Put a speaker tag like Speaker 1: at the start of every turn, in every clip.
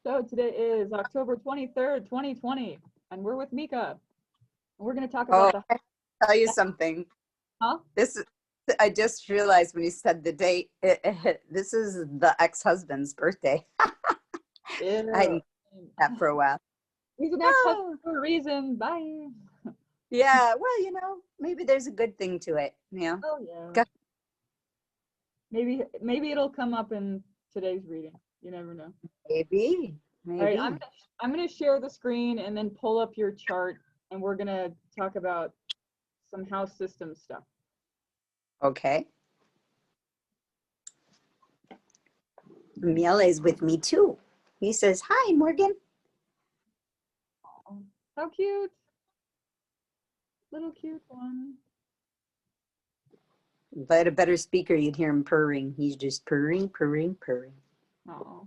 Speaker 1: So today is October 23rd, 2020, and we're with Mika. And we're going to talk
Speaker 2: Oh,
Speaker 1: about the,
Speaker 2: I tell you something.
Speaker 1: huh?
Speaker 2: This I just realized when you said the date. This is the ex-husband's birthday. I
Speaker 1: Ew.
Speaker 2: hadn't that for a while.
Speaker 1: He's an ex-husband
Speaker 2: Oh,
Speaker 1: for a reason. Bye.
Speaker 2: yeah. Well, maybe there's a good thing to it.
Speaker 1: Oh, yeah.
Speaker 2: Go-
Speaker 1: Maybe it'll come up in today's reading. You never know.
Speaker 2: Maybe,
Speaker 1: All right,
Speaker 2: maybe.
Speaker 1: I'm gonna share the screen and then pull up your chart, and we're gonna talk about some house system stuff.
Speaker 2: Okay. Miele is with me too. He says, "Hi, Morgan."
Speaker 1: Oh, how cute. Little cute one.
Speaker 2: If I had a better speaker, you'd hear him purring. He's just purring, purring, purring.
Speaker 1: Oh.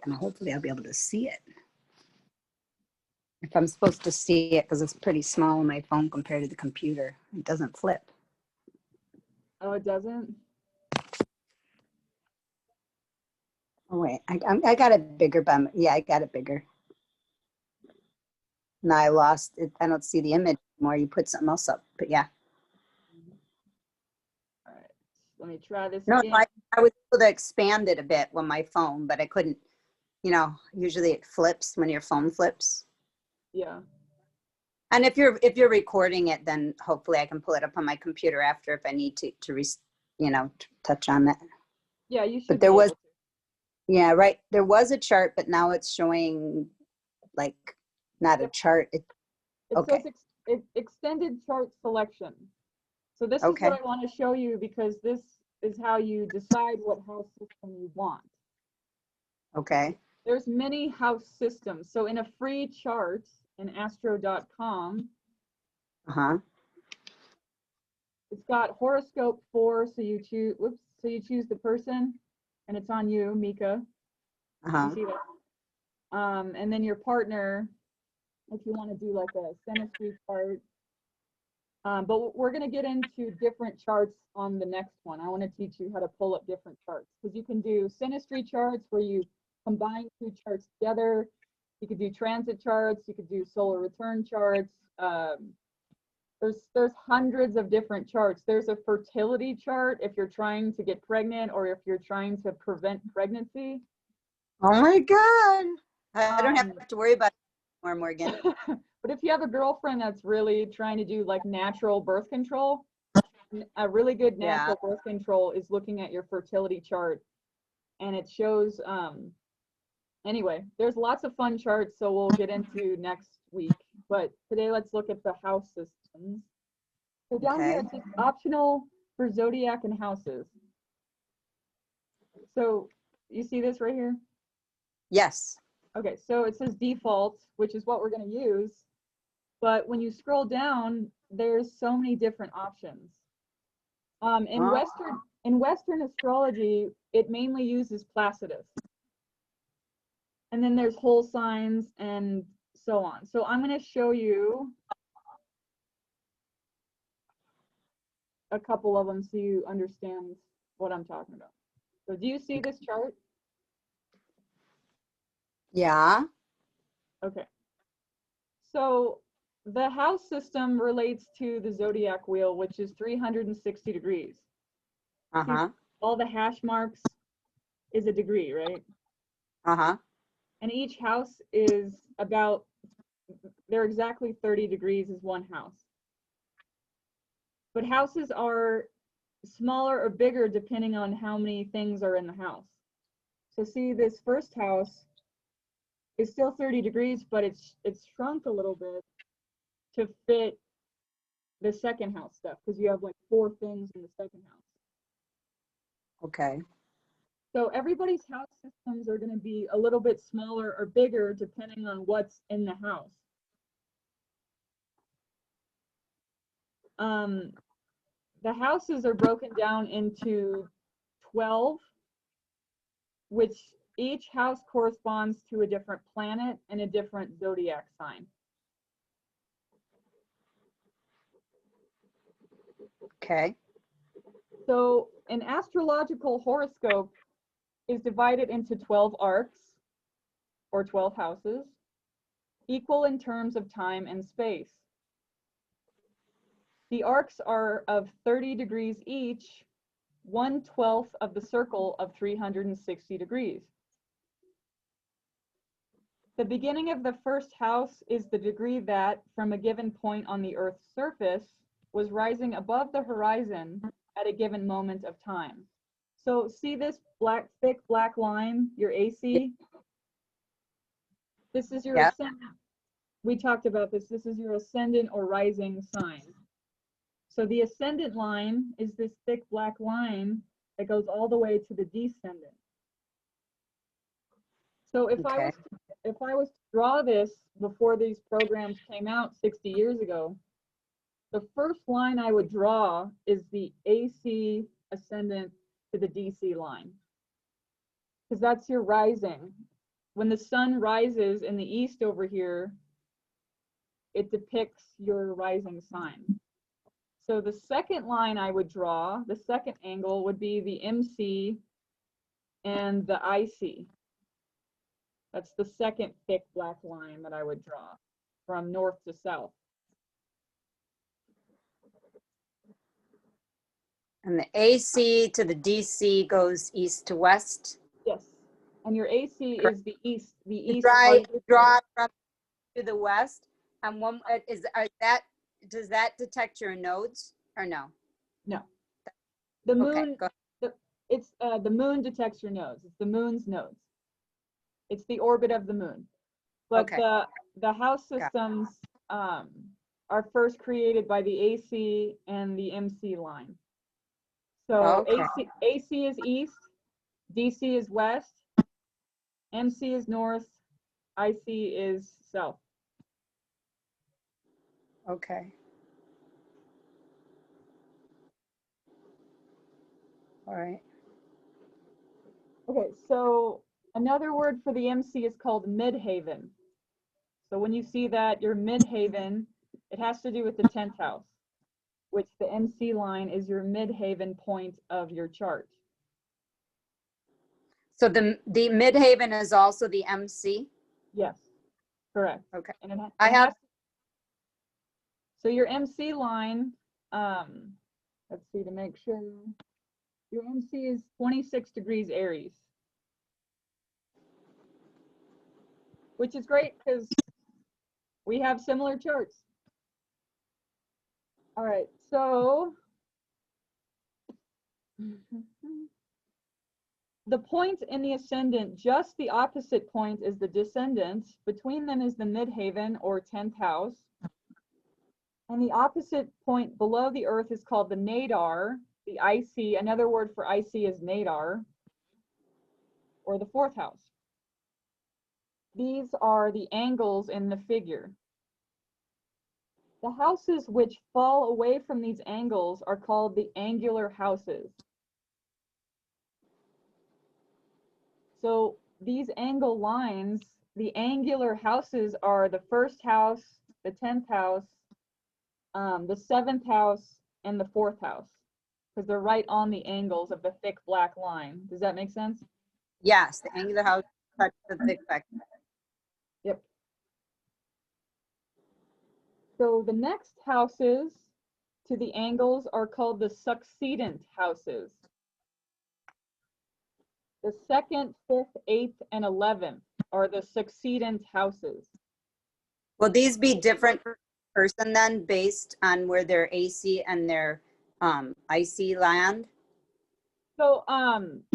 Speaker 2: And hopefully I'll be able to see it. If I'm supposed to see it, because it's pretty small on my phone compared to the computer. It doesn't flip.
Speaker 1: Oh, it doesn't?
Speaker 2: Oh, wait. I got it bigger, but yeah, I got it bigger. No, I lost it. I don't see the image anymore. You put something else up, but yeah.
Speaker 1: All right, let me try this
Speaker 2: No,
Speaker 1: again.
Speaker 2: I was able to expand it a bit on my phone, but I couldn't, usually it flips when your phone flips.
Speaker 1: Yeah.
Speaker 2: And if you're recording it, then hopefully I can pull it up on my computer after if I need to touch on that.
Speaker 1: Yeah, you should.
Speaker 2: But there was, yeah, right. There was a chart, but now it's showing like not a chart.
Speaker 1: It
Speaker 2: Okay.
Speaker 1: says extended chart selection. So this is
Speaker 2: Okay.
Speaker 1: what I want to show you because this is how you decide what house system you want.
Speaker 2: Okay.
Speaker 1: There's many house systems. So in a free chart in astro.com, it's got horoscope 4. So you choose, the person, and it's on you, Mika. You see that? And then your partner, if you want to do like a synastry chart. But we're going to get into different charts on the next one. I want to teach you how to pull up different charts because you can do synastry charts where you combine 2 charts together. You could do transit charts. You could do solar return charts. There's hundreds of different charts. There's a fertility chart if you're trying to get pregnant or if you're trying to prevent pregnancy.
Speaker 2: Oh my God. I don't have to worry about it anymore, Morgan.
Speaker 1: But if you have a girlfriend that's really trying to do like natural birth control, a really good natural birth control is looking at your fertility chart, and it shows anyway, there's lots of fun charts, so we'll get into next week, but today let's look at the house systems. So down here it says optional for zodiac and houses. So you see this right here? Yes. Okay, so it says default, which is what we're going to use, but when you scroll down there's so many different options. In Western astrology, it mainly uses Placidus. And then there's whole signs and so on. So I'm going to show you a couple of them so you understand what I'm talking about. So do you see this chart?
Speaker 2: Yeah.
Speaker 1: Okay. So the house system relates to the zodiac wheel, which is 360 degrees. All the hash marks is a degree, right? And each house is about, they're exactly 30 degrees is one house. But houses are smaller or bigger depending on how many things are in the house. So see, this first house is still 30 degrees, but it's shrunk a little bit to fit the second house stuff because you have like 4 things in the second house.
Speaker 2: Okay.
Speaker 1: So everybody's house systems are going to be a little bit smaller or bigger depending on what's in the house. The houses are broken down into 12, which each house corresponds to a different planet and a different zodiac sign.
Speaker 2: Okay.
Speaker 1: So an astrological horoscope is divided into 12 arcs, or 12 houses, equal in terms of time and space. The arcs are of 30 degrees each, 1/12 of the circle of 360 degrees. The beginning of the first house is the degree that, from a given point on the Earth's surface, was rising above the horizon at a given moment of time. So see this thick black line, your AC? This is your ascendant. We talked about this. This is your ascendant or rising sign. So the ascendant line is this thick black line that goes all the way to the descendant. So if I was to draw this before these programs came out 60 years ago, the first line I would draw is the AC ascendant to the DC line, because that's your rising. When the sun rises in the east over here, it depicts your rising sign. So the second line I would draw, the second angle, would be the MC and the IC. That's the second thick black line that I would draw from north to south.
Speaker 2: And the AC to the DC goes east to west?
Speaker 1: Yes. And your AC
Speaker 2: Correct.
Speaker 1: is the east. The
Speaker 2: You
Speaker 1: east
Speaker 2: draw from to the west, and one does that detect your nodes or no?
Speaker 1: No. The moon.
Speaker 2: Okay,
Speaker 1: It's the moon detects your nodes. It's the moon's nodes. It's the orbit of the moon. But
Speaker 2: okay.
Speaker 1: the house systems are first created by the AC and the MC line. So
Speaker 2: Okay.
Speaker 1: AC is east, DC is west, MC is north, IC is south.
Speaker 2: Okay. All right.
Speaker 1: Okay, so another word for the MC is called midhaven. So when you see that your midhaven, it has to do with the 10th house, which the MC line is your midhaven point of your chart.
Speaker 2: So the midhaven is also the MC?
Speaker 1: Yes, correct.
Speaker 2: Okay.
Speaker 1: And it
Speaker 2: I have.
Speaker 1: So your MC line, let's see to make sure. Your MC is 26 degrees Aries, which is great because we have similar charts. All right, so the point in the ascendant, just the opposite point is the descendant. Between them is the midhaven or 10th house. And the opposite point below the Earth is called the nadar, the IC. Another word for IC is nadar, or the 4th house. These are the angles in the figure. The houses which fall away from these angles are called the angular houses. So these angle lines, the angular houses are the 1st house, the 10th house, the 7th house, and the 4th house, because they're right on the angles of the thick black line. Does that make sense?
Speaker 2: Yes, the angular house touch the thick black.
Speaker 1: Yep. So the next houses to the angles are called the succedent houses. The 2nd, 5th, 8th, and 11th are the succedent houses.
Speaker 2: Will these be different per person then based on where their AC and their IC land?
Speaker 1: So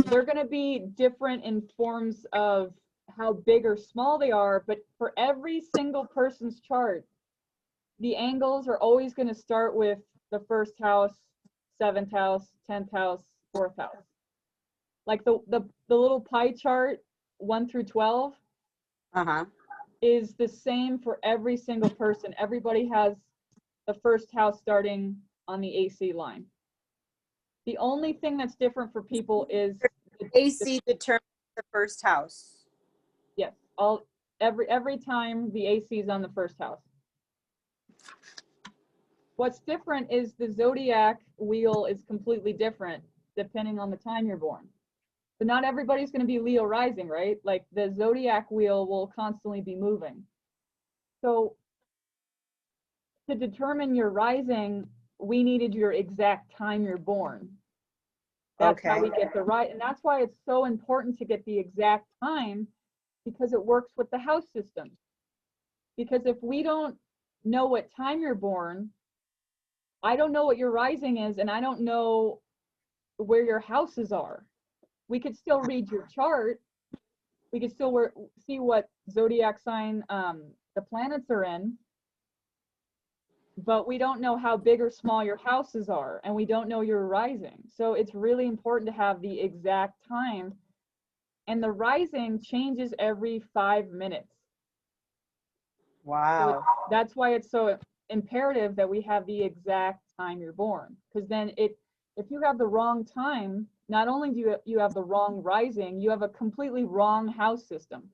Speaker 1: they're going to be different in forms of how big or small they are, but for every single person's chart, the angles are always going to start with the 1st house, 7th house, 10th house, 4th house. Like the little pie chart, 1 through 12, is the same for every single person. Everybody has the 1st house starting on the AC line. The only thing that's different for people is
Speaker 2: AC determines the first house.
Speaker 1: yes, every time the AC is on the first house. What's different is the zodiac wheel is completely different depending on the time you're born. So not everybody's going to be Leo rising, right? Like the zodiac wheel will constantly be moving. So to determine your rising, we needed your exact time you're born. That's how we get the right, and that's why it's so important to get the exact time, because it works with the house systems. Because if we don't know what time you're born, I don't know what your rising is, and I don't know where your houses are. We could still read your chart. We could still see what zodiac sign the planets are in, but we don't know how big or small your houses are, and we don't know your rising. So it's really important to have the exact time. And the rising changes every 5 minutes.
Speaker 2: Wow.
Speaker 1: So that's why it's so imperative that we have the exact time you're born. Because then if you have the wrong time, not only do you have the wrong rising, you have a completely wrong house system.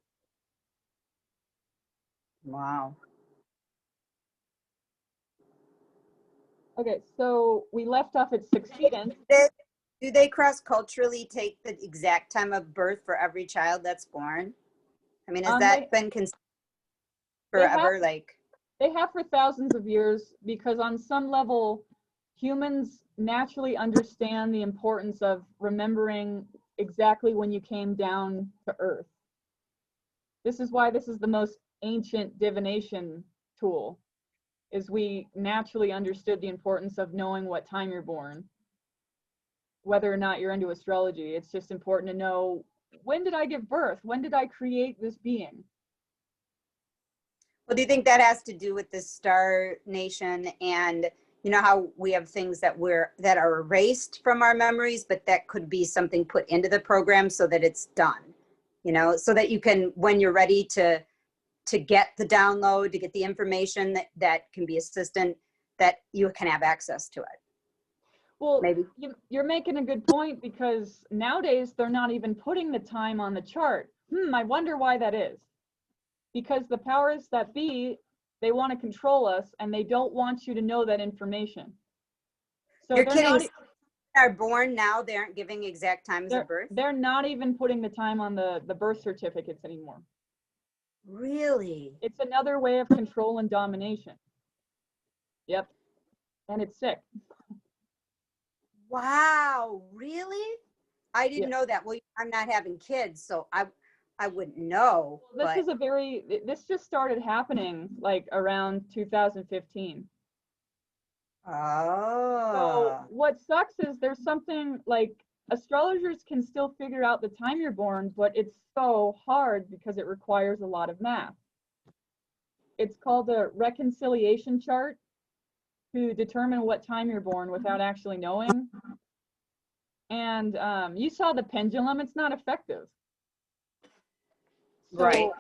Speaker 2: Wow.
Speaker 1: Okay, so we left off at 16.
Speaker 2: Do they cross-culturally take the exact time of birth for every child that's born? I mean, has that been considered forever?
Speaker 1: They have for thousands of years, because on some level, humans naturally understand the importance of remembering exactly when you came down to Earth. This is why this is the most ancient divination tool, is we naturally understood the importance of knowing what time you're born. Whether or not you're into astrology, it's just important to know, when did I give birth? When did I create this being?
Speaker 2: Well, do you think that has to do with the star nation, and you know how we have things that are erased from our memories, but that could be something put into the program so that it's done, you know, so that you can, when you're ready to get the download, to get the information that can be assistant, that you can have access to it.
Speaker 1: Well,
Speaker 2: maybe
Speaker 1: you're making a good point, because nowadays they're not even putting the time on the chart. I wonder why that is. Because the powers that be, they want to control us, and they don't want you to know that information. So
Speaker 2: you're kidding. Are born now, they aren't giving exact times of birth?
Speaker 1: They're not even putting the time on the birth certificates anymore.
Speaker 2: Really?
Speaker 1: It's another way of control and domination. Yep. And it's sick.
Speaker 2: Wow, really? I didn't know that. Well, I'm not having kids, so I wouldn't know.
Speaker 1: This just started happening like around 2015.
Speaker 2: Oh.
Speaker 1: So what sucks is there's something like, astrologers can still figure out the time you're born, but it's so hard because it requires a lot of math. It's called a reconciliation chart, to determine what time you're born without actually knowing. And you saw the pendulum, it's not effective. So,
Speaker 2: right.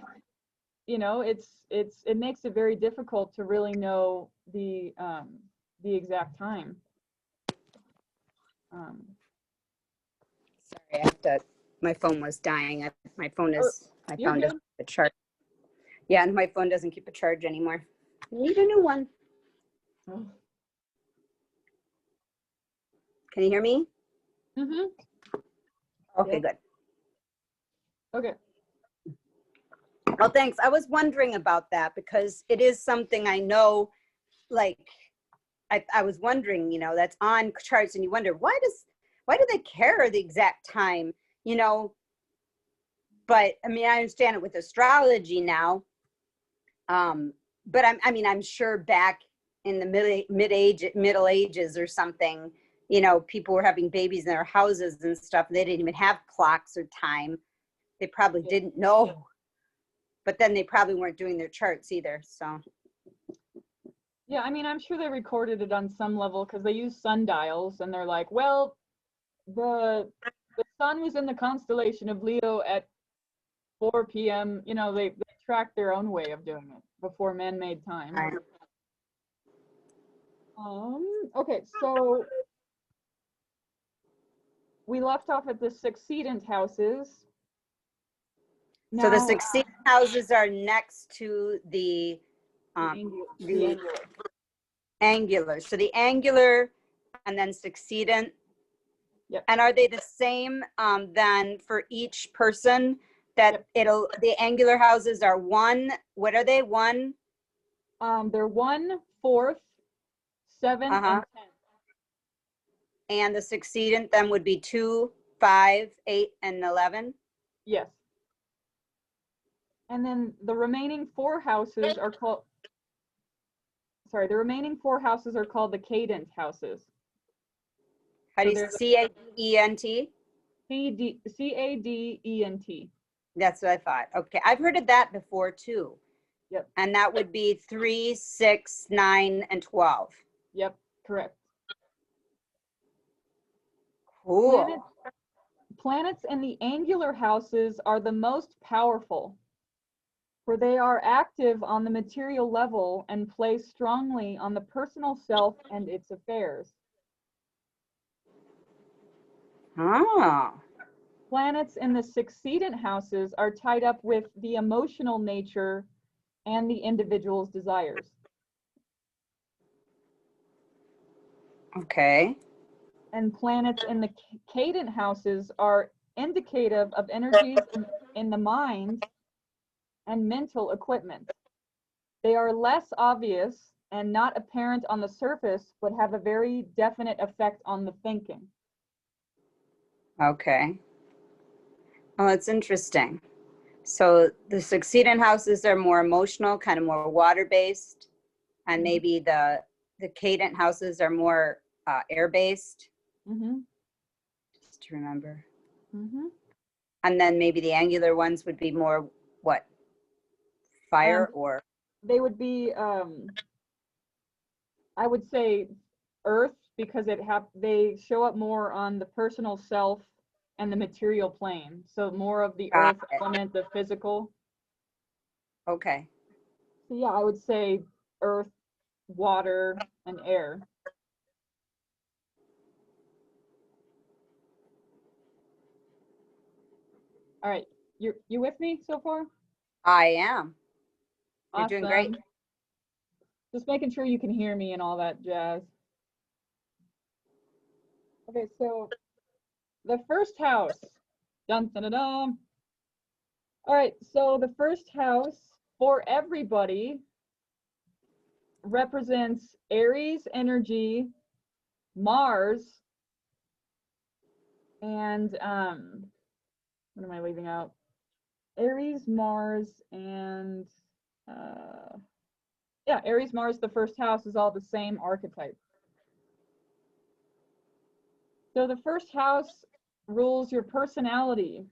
Speaker 1: You know, it makes it very difficult to really know the exact time.
Speaker 2: Sorry, my phone was dying. My phone doesn't keep a charge. Yeah, and my phone doesn't keep a charge anymore. I need a new one. Oh. Can you hear me?
Speaker 1: Mm-hmm.
Speaker 2: Okay, good.
Speaker 1: Okay.
Speaker 2: Well, thanks. I was wondering about that, because it is something I know, like, I was wondering, you know, that's on charts, and you wonder, why do they care the exact time, you know? But I mean, I understand it with astrology now. But I'm sure back in the Middle Ages or something, you know, people were having babies in their houses and stuff. They didn't even have clocks or time. They probably didn't know, but then they probably weren't doing their charts either. So.
Speaker 1: Yeah, I mean, I'm sure they recorded it on some level, because they use sundials, and they're like, well, the sun was in the constellation of Leo at 4 p.m. You know, they track their own way of doing it before man-made time.
Speaker 2: Right.
Speaker 1: Okay, so we left off at the succeedent houses.
Speaker 2: So the
Speaker 1: Now,
Speaker 2: succeeding houses are next to the
Speaker 1: angular.
Speaker 2: angular. So the angular and then succeedent.
Speaker 1: Yep.
Speaker 2: And are they the same then for each person? That
Speaker 1: Yep.
Speaker 2: the angular houses are one. What are they? One.
Speaker 1: They're 1, 4th, 7, and 10.
Speaker 2: And the succeedent then would be 2, 5, 8, and 11.
Speaker 1: Yes. And then the remaining 4 houses are called, the remaining 4 houses are called the cadent houses.
Speaker 2: How do you Cadent?
Speaker 1: Cadent.
Speaker 2: That's what I thought. Okay, I've heard of that before too.
Speaker 1: Yep.
Speaker 2: And that would be 3, 6, 9, and 12.
Speaker 1: Yep, correct.
Speaker 2: Cool.
Speaker 1: Planets in the angular houses are the most powerful, for they are active on the material level and play strongly on the personal self and its affairs.
Speaker 2: Oh.
Speaker 1: Planets in the succeedent houses are tied up with the emotional nature and the individual's desires.
Speaker 2: Okay.
Speaker 1: And planets in the cadent houses are indicative of energies in the mind and mental equipment. They are less obvious and not apparent on the surface, but have a very definite effect on the thinking.
Speaker 2: Okay. Oh, that's interesting. So the succeedant houses are more emotional, kind of more water-based, and maybe the cadent houses are more air-based. Just to remember. And then maybe the angular ones would be more what? Fire or?
Speaker 1: They would be, I would say earth, because they show up more on the personal self and the material plane. So more of the earth element, the physical.
Speaker 2: Okay.
Speaker 1: So yeah, I would say earth, water, and air. All right, you with me so far?
Speaker 2: I am. You're
Speaker 1: Awesome.
Speaker 2: doing great.
Speaker 1: Just making sure you can hear me and all that jazz. Okay, so the first house. Dun, dun, dun, dun. All right, so the first house for everybody represents Aries energy, Mars, and what am I leaving out? Aries, Mars, and yeah, Aries, Mars, the first house is all the same archetype. So the first house rules your personality.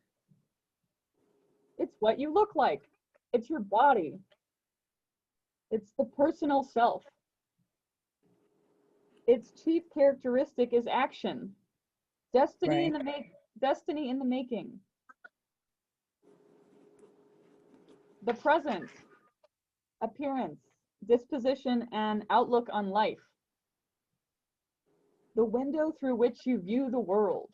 Speaker 1: It's what you look like. It's your body. It's the personal self. Its chief characteristic is action. Destiny in the making. The present, appearance, disposition, and outlook on life. The window through which you view the world.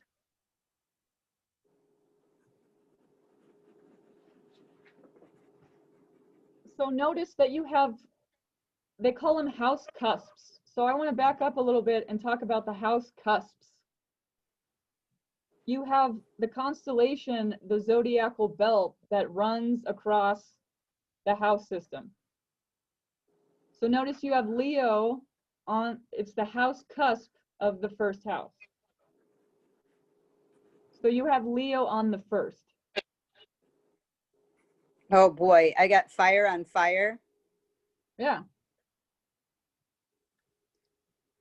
Speaker 1: So notice that you have, they call them house cusps. So I want to back up a little bit and talk about the house cusps. You have the constellation, the zodiacal belt that runs across the house system. So notice you have Leo on, it's the house cusp of the first house. So you have Leo on the first.
Speaker 2: Oh boy, I got fire on fire.
Speaker 1: Yeah.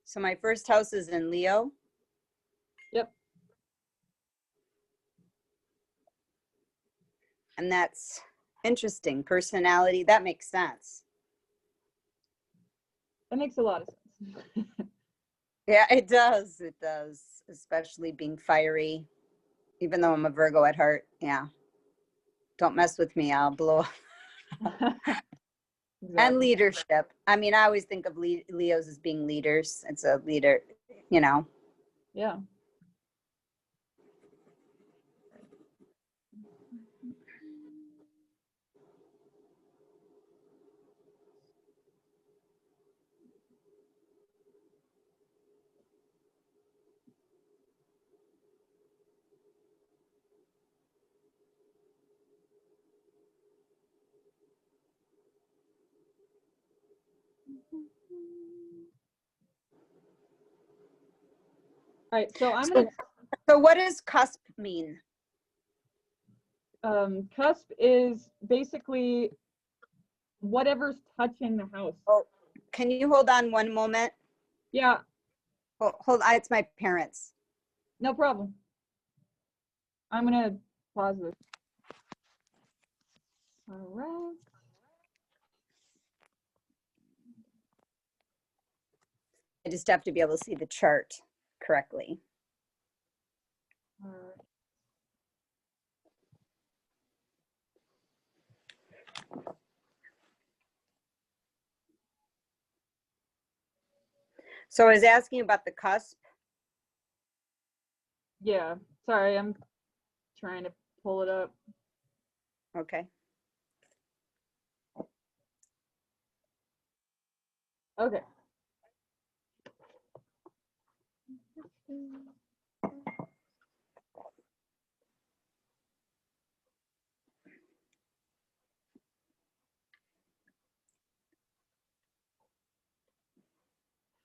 Speaker 2: So my first house is in Leo.
Speaker 1: Yep.
Speaker 2: And that's interesting. Personality, that makes sense.
Speaker 1: That makes a lot of sense.
Speaker 2: Yeah, it does. It does. Especially being fiery, even though I'm a Virgo at heart. Yeah. Don't mess with me. I'll blow up. And
Speaker 1: Exactly.
Speaker 2: leadership. I mean, I always think of Leos as being leaders. It's a leader, you know.
Speaker 1: Yeah. All right, so I'm gonna.
Speaker 2: So what does cusp mean?
Speaker 1: Cusp is basically whatever's touching the house.
Speaker 2: Oh, can you hold on one moment?
Speaker 1: Yeah,
Speaker 2: Hold on, it's my parents.
Speaker 1: no problem. I'm gonna pause this. All right.
Speaker 2: I just have to be able to see the chart correctly.
Speaker 1: All right.
Speaker 2: So I was asking about the cusp.
Speaker 1: Yeah, sorry, I'm trying to pull it up.
Speaker 2: Okay.
Speaker 1: Okay.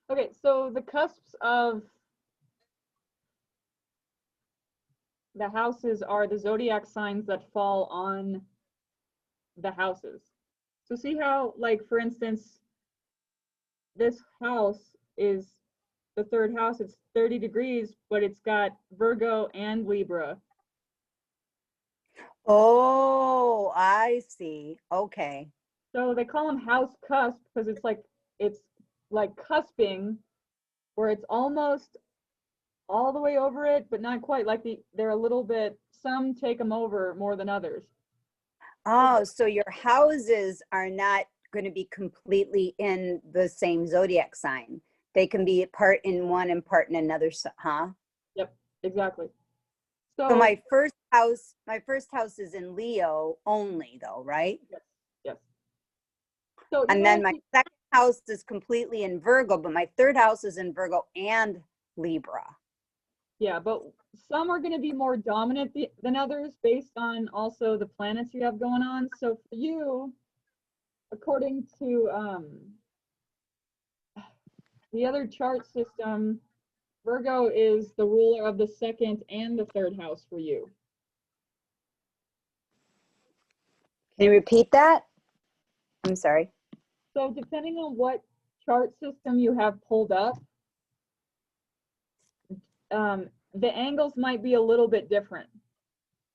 Speaker 1: Okay, so the cusps of the houses are the zodiac signs that fall on the houses. So see how, like, for instance, this house is the third house, it's 30 degrees, but it's got Virgo and Libra.
Speaker 2: Oh, I see. Okay.
Speaker 1: So they call them house cusp because it's like cusping where it's almost all the way over it, but not quite. Like they're a little bit, some take them over more than others.
Speaker 2: Oh, so your houses are not going to be completely in the same zodiac sign. They can be part in one and part in another, huh?
Speaker 1: Yep, exactly.
Speaker 2: So
Speaker 1: So
Speaker 2: my first house is in Leo only though, right?
Speaker 1: yes, yes. So
Speaker 2: And then my second house is completely in Virgo, but my third house is in Virgo and Libra.
Speaker 1: yeah, but some are going to be more dominant than others based on also the planets you have going on. So for you, according to the other chart system, Virgo is the ruler of the second and the third house for you.
Speaker 2: Can you repeat that? I'm sorry.
Speaker 1: So depending on what chart system you have pulled up, the angles might be a little bit different.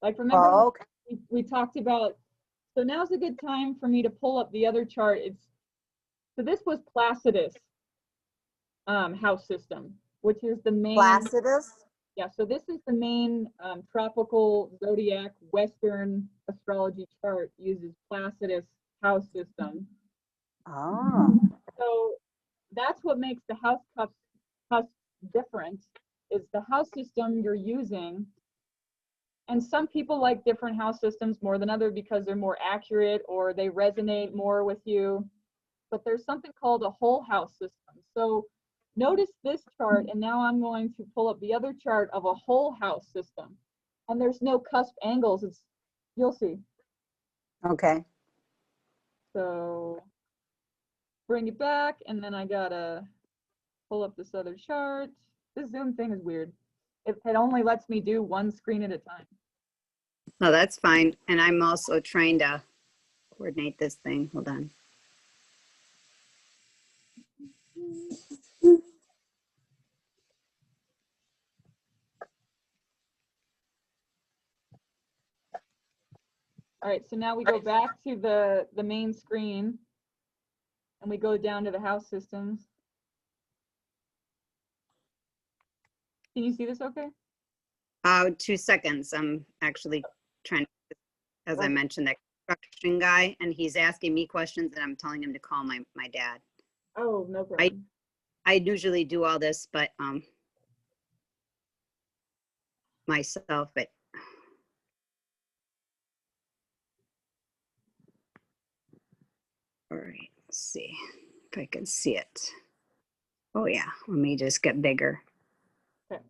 Speaker 1: Like remember,
Speaker 2: Okay.
Speaker 1: we talked about, so now's a good time for me to pull up the other chart. So this was Placidus house system, which is the main.
Speaker 2: Placidus?
Speaker 1: Yeah, so this is the main tropical zodiac Western astrology chart uses Placidus house system.
Speaker 2: Oh.
Speaker 1: So that's what makes the house cusp different is the house system you're using. And some people like different house systems more than others because they're more accurate or they resonate more with you. But there's something called a whole house system. So notice this chart, and now I'm going to pull up the other chart of a whole house system. And there's no cusp angles. You'll see.
Speaker 2: Okay.
Speaker 1: So bring it back, and then I gotta pull up this other chart. This Zoom thing is weird. It only lets me do one screen at a time.
Speaker 2: No, that's fine. And I'm also trying to coordinate this thing. Hold on.
Speaker 1: All right, so now we go back to the main screen and we go down to the house systems. Can you see this okay?
Speaker 2: 2 seconds. I'm actually trying to, as I mentioned, that construction guy, and he's asking me questions, and I'm telling him to call my dad.
Speaker 1: Oh, no problem.
Speaker 2: I usually do all this, but myself, but all right, let's see if I can see it. Oh yeah, let me just get bigger.
Speaker 1: Okay.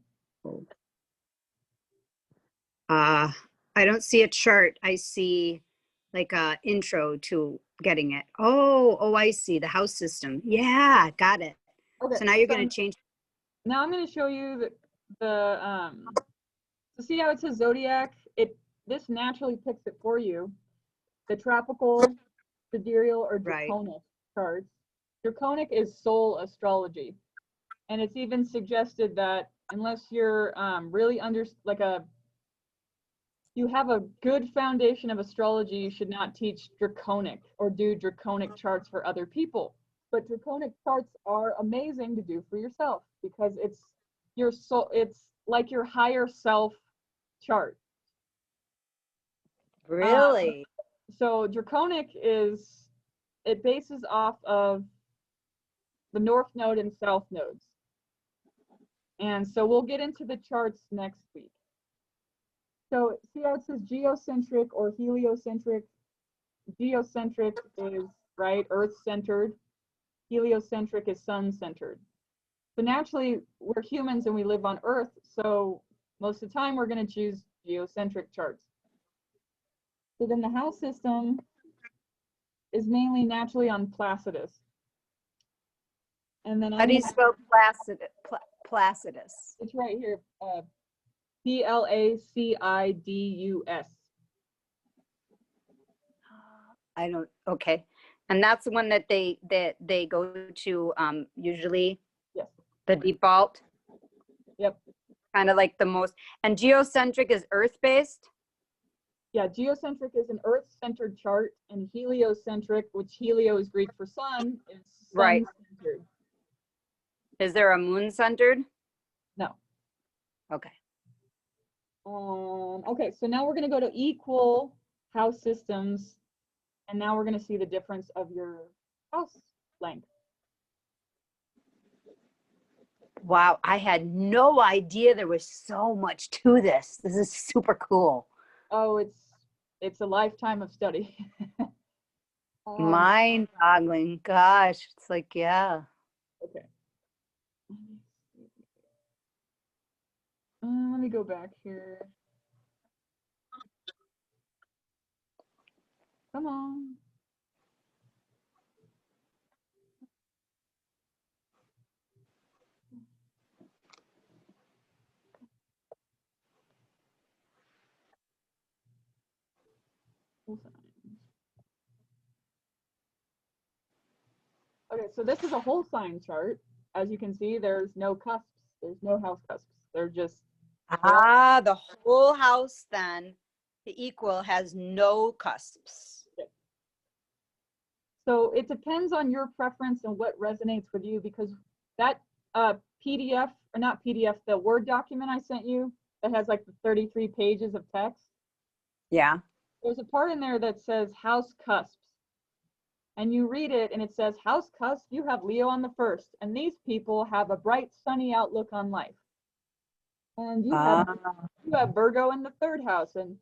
Speaker 2: I don't see a chart. I see like a intro to getting it. Oh, I see the house system. Yeah, got it.
Speaker 1: Okay.
Speaker 2: So now you're going to change.
Speaker 1: Now I'm going to show you so see how it says zodiac? This naturally picks it for you. The tropical, sidereal, or draconic charts. Draconic is soul astrology. And it's even suggested that unless you're really you have a good foundation of astrology, you should not teach draconic or do draconic charts for other people. But draconic charts are amazing to do for yourself because it's like your higher self chart.
Speaker 2: Really?
Speaker 1: So draconic it bases off of the north node and south nodes. And so we'll get into the charts next week. So see how it says geocentric or heliocentric? Geocentric is, right, Earth-centered. Heliocentric is sun-centered. So naturally, we're humans and we live on Earth, so most of the time we're going to choose geocentric charts. So then the house system is mainly naturally on Placidus. And then
Speaker 2: how do you spell Placidus?
Speaker 1: It's right here. Placidus.
Speaker 2: I don't. Okay, and that's the one that they go to usually.
Speaker 1: Yes.
Speaker 2: The default.
Speaker 1: Yep.
Speaker 2: Kind of like the most. And geocentric is Earth-based.
Speaker 1: Yeah, geocentric is an Earth-centered chart, and heliocentric, which helio is Greek for sun, is sun-centered.
Speaker 2: Is there a moon-centered?
Speaker 1: No.
Speaker 2: Okay.
Speaker 1: Okay, so now we're going to go to equal house systems, and now we're going to see the difference of your house length.
Speaker 2: Wow, I had no idea there was so much to this. This is super cool.
Speaker 1: Oh, it's a lifetime of study.
Speaker 2: Mind-boggling. Gosh, it's like, yeah.
Speaker 1: Okay. Let me go back here. Come on. Okay, so this is a whole sign chart. As you can see, there's no cusps. There's no house cusps. They're just
Speaker 2: the whole house then, the equal has no cusps.
Speaker 1: Okay. So it depends on your preference and what resonates with you, because that PDF, or not PDF, the Word document I sent you that has like the 33 pages of text.
Speaker 2: Yeah.
Speaker 1: There's a part in there that says house cusps. And you read it and it says, house cusp, you have Leo on the 1st, and these people have a bright, sunny outlook on life. And you have Virgo in the 3rd house, and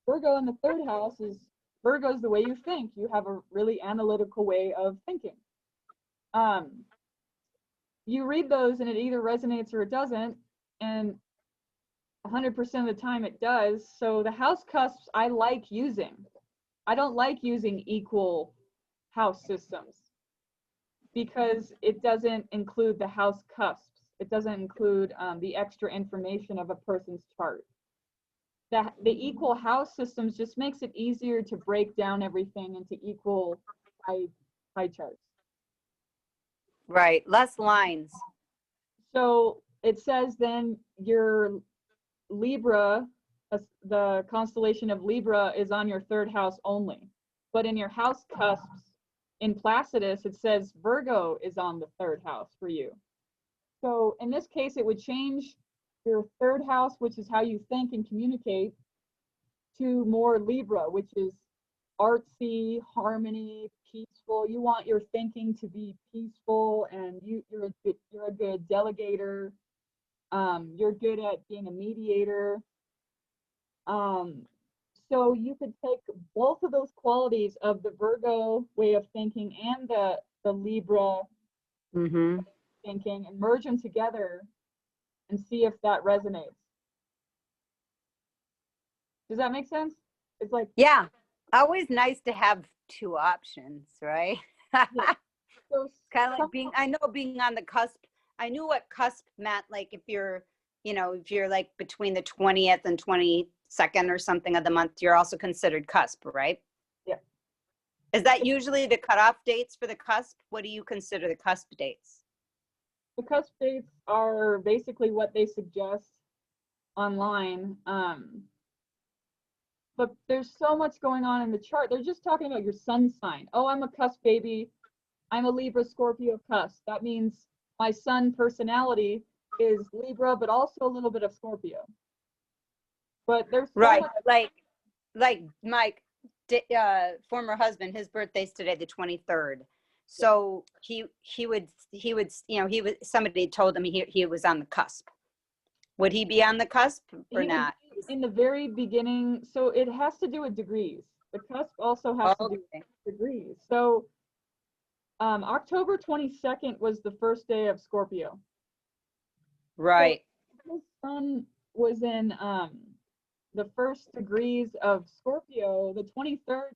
Speaker 1: Virgo in the 3rd house is Virgo's the way you think. You have a really analytical way of thinking. You read those and it either resonates or it doesn't, and 100% of the time it does. So the house cusps I like using. I don't like using equal house systems because it doesn't include the house cusps. It doesn't include the extra information of a person's chart. The equal house systems just makes it easier to break down everything into equal pie charts.
Speaker 2: Right, less lines.
Speaker 1: So it says then your Libra, the constellation of Libra is on your 3rd house only. But in your house cusps, in Placidus, it says Virgo is on the 3rd house for you. So in this case, it would change your 3rd house, which is how you think and communicate, to more Libra, which is artsy, harmony, peaceful. You want your thinking to be peaceful, and you're a good delegator. You're good at being a mediator. Um, so you could take both of those qualities of the Virgo way of thinking and the Libra
Speaker 2: Mm-hmm.
Speaker 1: thinking and merge them together and see if that resonates. Does that make sense? It's like,
Speaker 2: Yeah, always nice to have two options, right?
Speaker 1: yeah. So
Speaker 2: Kind of like being, I know being on the cusp. I knew what cusp meant, like if you're, if you're like between the 20th and 22nd or something of the month, you're also considered cusp, right?
Speaker 1: yeah.
Speaker 2: Is that usually the cutoff dates for the cusp? What do you consider the cusp dates?
Speaker 1: The cusp dates are basically what they suggest online. But there's so much going on in the chart. They're just talking about your sun sign. Oh, I'm a cusp baby. I'm a Libra Scorpio cusp. That means my sun personality is Libra, but also a little bit of Scorpio. But there's so
Speaker 2: Right,
Speaker 1: much.
Speaker 2: like Mike, former husband, his birthday's today, the 23rd. So he would, somebody told him he was on the cusp. Would he be on the cusp or not?
Speaker 1: In the very beginning, so it has to do with degrees. The cusp also has to do with degrees. So October 22nd was the first day of Scorpio.
Speaker 2: Right.
Speaker 1: So his sun was in the first degrees of Scorpio. The 23rd,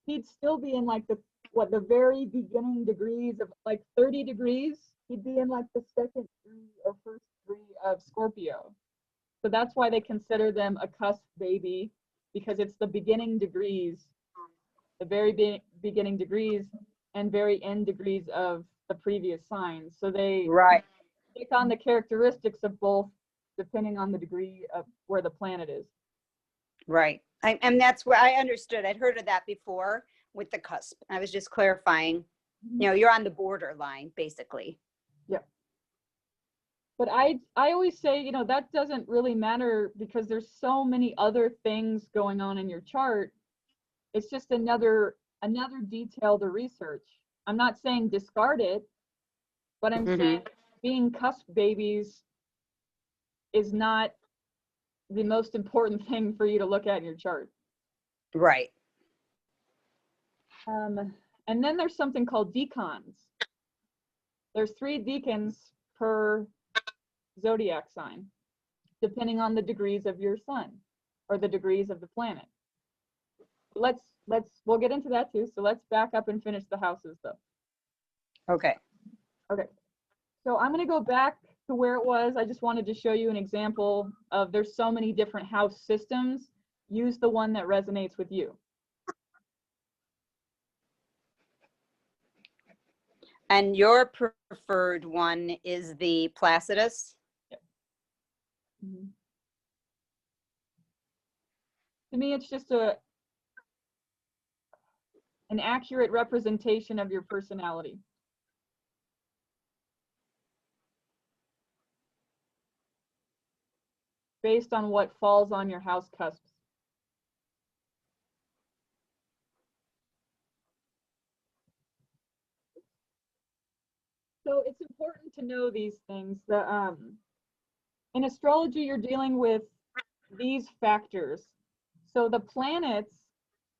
Speaker 1: he'd still be in like the very beginning degrees of like 30 degrees. He'd be in like the second degree or first degree of Scorpio. So that's why they consider them a cusp baby, because it's the beginning degrees, the very beginning degrees and very end degrees of the previous signs. So they take on the characteristics of both depending on the degree of where the planet is.
Speaker 2: Right. And that's where I understood. I'd heard of that before with the cusp. I was just clarifying, you're on the borderline, basically.
Speaker 1: Yeah. But I always say, that doesn't really matter because there's so many other things going on in your chart. It's just another detail to research. I'm not saying discard it, but I'm saying being cusp babies is not the most important thing for you to look at in your chart.
Speaker 2: Right.
Speaker 1: And then there's something called decans. There's 3 decans per zodiac sign, depending on the degrees of your sun or the degrees of the planet. We'll get into that too. So let's back up and finish the houses though.
Speaker 2: Okay.
Speaker 1: So I'm going to go back to where it was. I just wanted to show you an example of there's so many different house systems. Use the one that resonates with you.
Speaker 2: And your preferred one is the Placidus?
Speaker 1: Yep. Mm-hmm. To me, it's just an accurate representation of your personality. Based on what falls on your house cusps. So it's important to know these things. In astrology, you're dealing with these factors. So the planets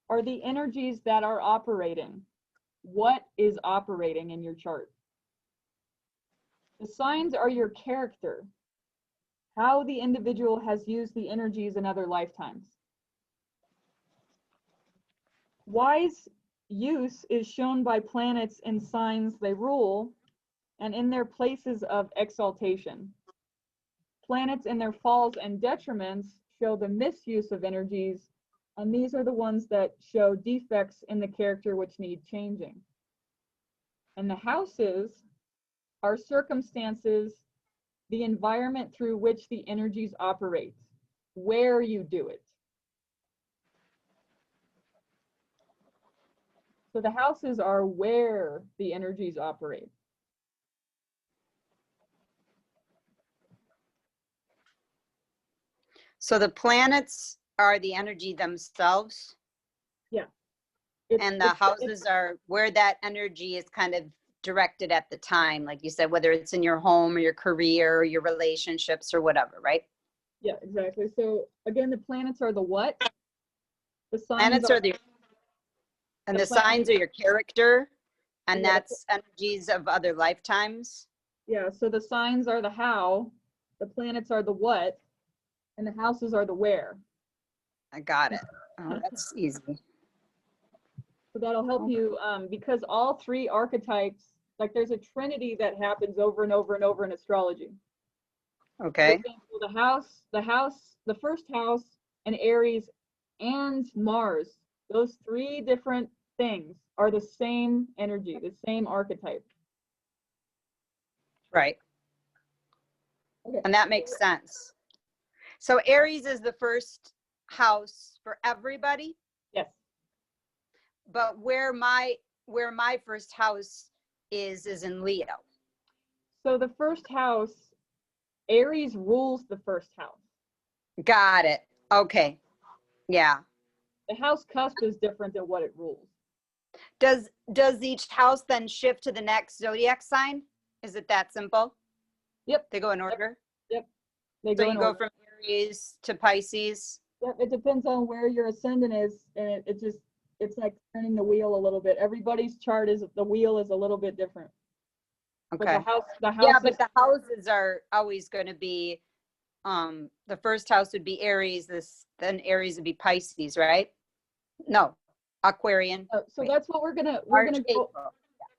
Speaker 1: are the energies that are operating. What is operating in your chart? The signs are your character, how the individual has used the energies in other lifetimes. Wise use is shown by planets in signs they rule and in their places of exaltation. Planets in their falls and detriments show the misuse of energies, and these are the ones that show defects in the character which need changing. And the houses are circumstances, the environment through which the energies operate, where you do it. So the houses are where the energies operate.
Speaker 2: So the planets are the energy themselves?
Speaker 1: Yeah.
Speaker 2: And the houses are where that energy is kind of directed at the time, like you said, whether it's in your home or your career or your relationships or whatever, right?
Speaker 1: Yeah, exactly. So again, the planets are the what? The signs
Speaker 2: Planets are the signs are your character, and that's energies of other lifetimes.
Speaker 1: Yeah, so the signs are the how, the planets are the what, and the houses are the where.
Speaker 2: I got it. Oh, that's easy.
Speaker 1: So that'll help you because all three archetypes, like there's a trinity that happens over and over and over in astrology.
Speaker 2: Okay.
Speaker 1: For example, the first house, and Aries and Mars, those three different things are the same energy, the same archetype.
Speaker 2: Right. Okay. And that makes sense. So Aries is the first house for everybody?
Speaker 1: Yes.
Speaker 2: But where my first house is in Leo.
Speaker 1: So the first house, Aries rules the first house.
Speaker 2: Got it. Okay. Yeah.
Speaker 1: The house cusp is different than what it rules.
Speaker 2: Does each house then shift to the next zodiac sign? Is it that simple?
Speaker 1: Yep.
Speaker 2: They go in order?
Speaker 1: Yep.
Speaker 2: So you go from Aries to Pisces?
Speaker 1: Yep. It depends on where your ascendant is, and it's like turning the wheel a little bit. Everybody's chart the wheel is a little bit different.
Speaker 2: Okay.
Speaker 1: The house.
Speaker 2: Yeah, but the houses are always going to be, the first house would be Aries, then Aries would be Pisces, right? No, Aquarian.
Speaker 1: So that's what we're gonna go.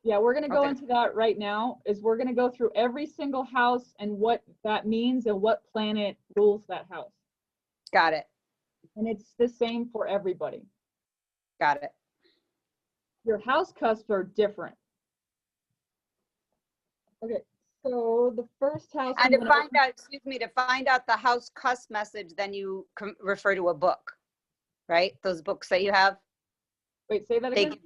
Speaker 1: Yeah, we're gonna go into that right now. Is we're gonna go through every single house and what that means and what planet rules that house.
Speaker 2: Got it.
Speaker 1: And it's the same for everybody.
Speaker 2: Got it.
Speaker 1: Your house cusps are different. Okay, so the first house.
Speaker 2: And to find out the house cusp message, then you refer to a book, right? Those books that you have.
Speaker 1: Wait, say that again.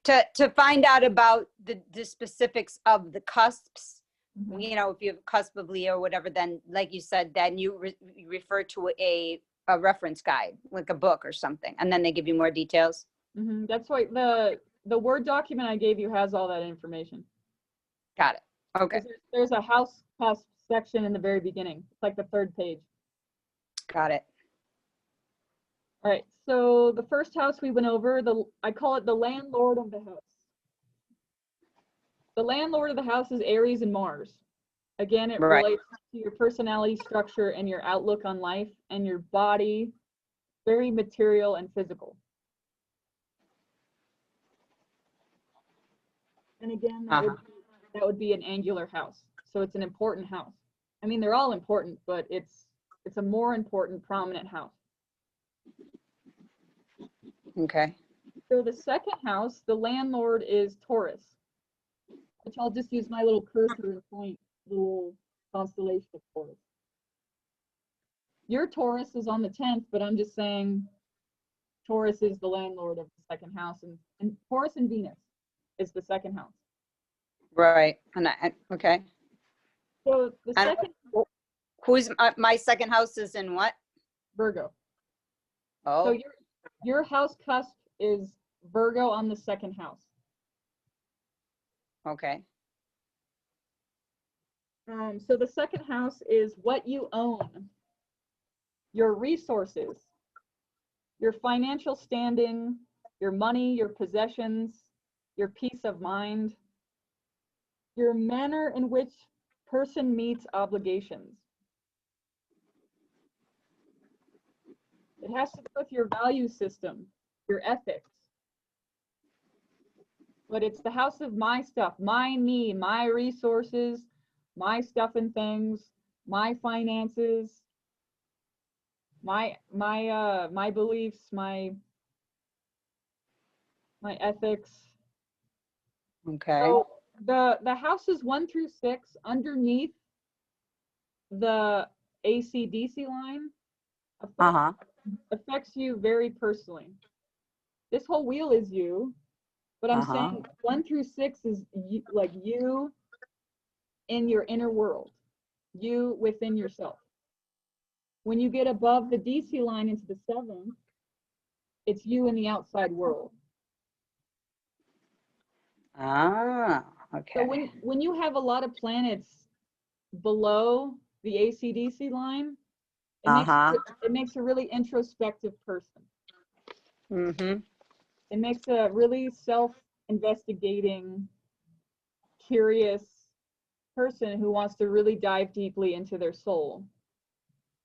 Speaker 2: To find out about the specifics of the cusps,
Speaker 1: mm-hmm.
Speaker 2: You know, if you have a cusp of Leo or whatever, then like you said, then you refer to a reference guide, like a book or something, and then they give you more details.
Speaker 1: Mm-hmm. That's why the Word document I gave you has all that information.
Speaker 2: Got it. Okay.
Speaker 1: There's a house cusp section in the very beginning. It's like the third page.
Speaker 2: Got it.
Speaker 1: All right, so the first house we went over, I call it the landlord of the house. The landlord of the house is Aries and Mars. Again, it relates to your personality structure and your outlook on life and your body, very material and physical. And again, that would be an angular house. So it's an important house. I mean, they're all important, but it's a more important, prominent house.
Speaker 2: Okay.
Speaker 1: So the second house, the landlord is Taurus, which I'll just use my little cursor and point the little constellation of Taurus. Your Taurus is on the 10th, but I'm just saying Taurus is the landlord of the second house, and Taurus and Venus is the second house.
Speaker 2: Right. Okay.
Speaker 1: So the second.
Speaker 2: Who's my second house is in what?
Speaker 1: Virgo.
Speaker 2: Oh.
Speaker 1: So your house cusp is Virgo on the second house.
Speaker 2: Okay.
Speaker 1: So the second house is what you own, your resources, your financial standing, your money, your possessions, your peace of mind, your manner in which person meets obligations. It has to do with your value system, your ethics. But it's the house of my stuff, me, my resources, my stuff and things, my finances, my beliefs, my ethics.
Speaker 2: Okay.
Speaker 1: So the houses 1 through 6 underneath the AC/DC line affects you very personally. This whole wheel is you, but I'm saying 1 through 6 is like you in your inner world, you within yourself. When you get above the DC line into the 7th, it's you in the outside world.
Speaker 2: Ah,
Speaker 1: So
Speaker 2: okay.
Speaker 1: when you have a lot of planets below the AC/DC line,
Speaker 2: Uh-huh.
Speaker 1: it makes a really introspective person.
Speaker 2: Mm-hmm.
Speaker 1: It makes a really self-investigating, curious person who wants to really dive deeply into their soul.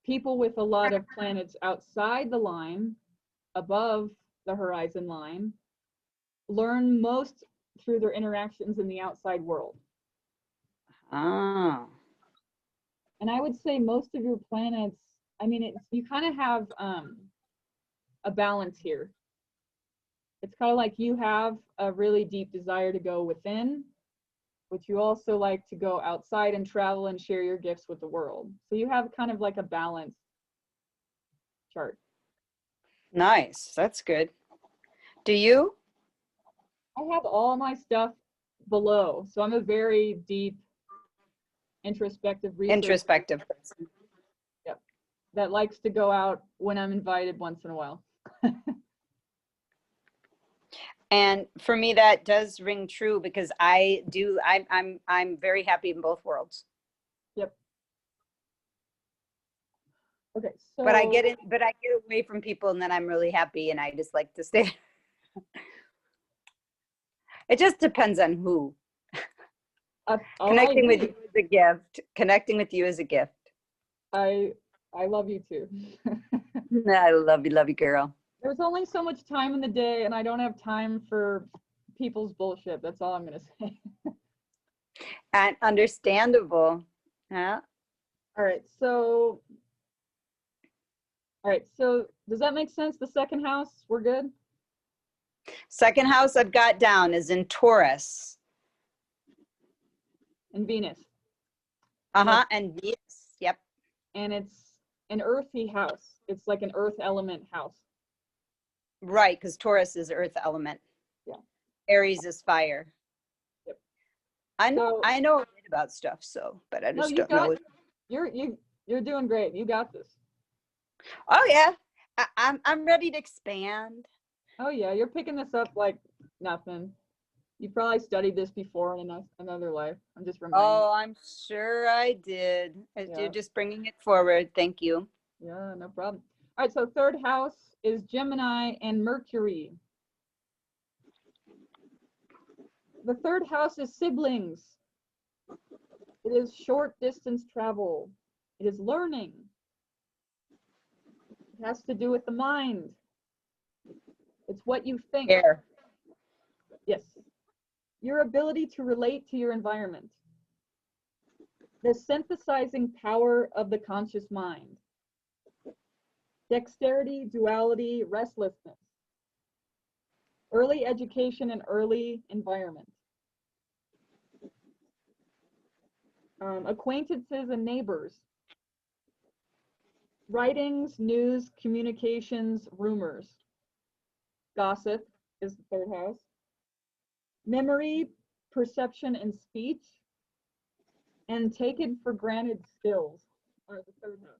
Speaker 1: People with a lot of planets outside the line, above the horizon line, learn most through their interactions in the outside world.
Speaker 2: Ah.
Speaker 1: And I would say most of your planets, I mean, you kind of have a balance here. It's kind of like you have a really deep desire to go within, but you also like to go outside and travel and share your gifts with the world. So you have kind of like a balanced chart.
Speaker 2: Nice. That's good. Do you?
Speaker 1: I have all my stuff below. So I'm a very deep, introspective researcher.
Speaker 2: Introspective person.
Speaker 1: Yep. That likes to go out when I'm invited once in a while.
Speaker 2: And for me, that does ring true because I'm very happy in both worlds.
Speaker 1: Yep. Okay, so
Speaker 2: But I get away from people and then I'm really happy and I just like to stay. It just depends on who. Connecting with you is a gift. Connecting with you is a gift.
Speaker 1: I love you too.
Speaker 2: I love you, girl.
Speaker 1: There's only so much time in the day and I don't have time for people's bullshit. That's all I'm going to say.
Speaker 2: And understandable. Yeah.
Speaker 1: All right, so does that make sense? The second house, we're good?
Speaker 2: Second house I've got down is in Taurus.
Speaker 1: And Venus.
Speaker 2: Uh-huh. And Venus. Yep.
Speaker 1: And it's an earthy house. It's like an earth element house.
Speaker 2: Right, because Taurus is earth element.
Speaker 1: Yeah.
Speaker 2: Aries is fire.
Speaker 1: Yep.
Speaker 2: I know a bit about stuff, so but I just don't know.
Speaker 1: You're doing great. You got this.
Speaker 2: Oh yeah. I'm ready to expand.
Speaker 1: Oh yeah, you're picking this up like nothing. You probably studied this before in another life. I'm just reminding you.
Speaker 2: Oh, I'm sure I did.
Speaker 1: Yeah.
Speaker 2: You're just bringing it forward. Thank you.
Speaker 1: Yeah, no problem. All right, so third house is Gemini and Mercury. The third house is siblings. It is short distance travel. It is learning. It has to do with the mind. It's what you think.
Speaker 2: Air.
Speaker 1: Yes. Your ability to relate to your environment. The synthesizing power of the conscious mind. Dexterity, duality, restlessness. Early education and early environment. Acquaintances and neighbors. Writings, news, communications, rumors. Gossip is the third house. Memory, perception, and speech. And taken for granted skills are the third house.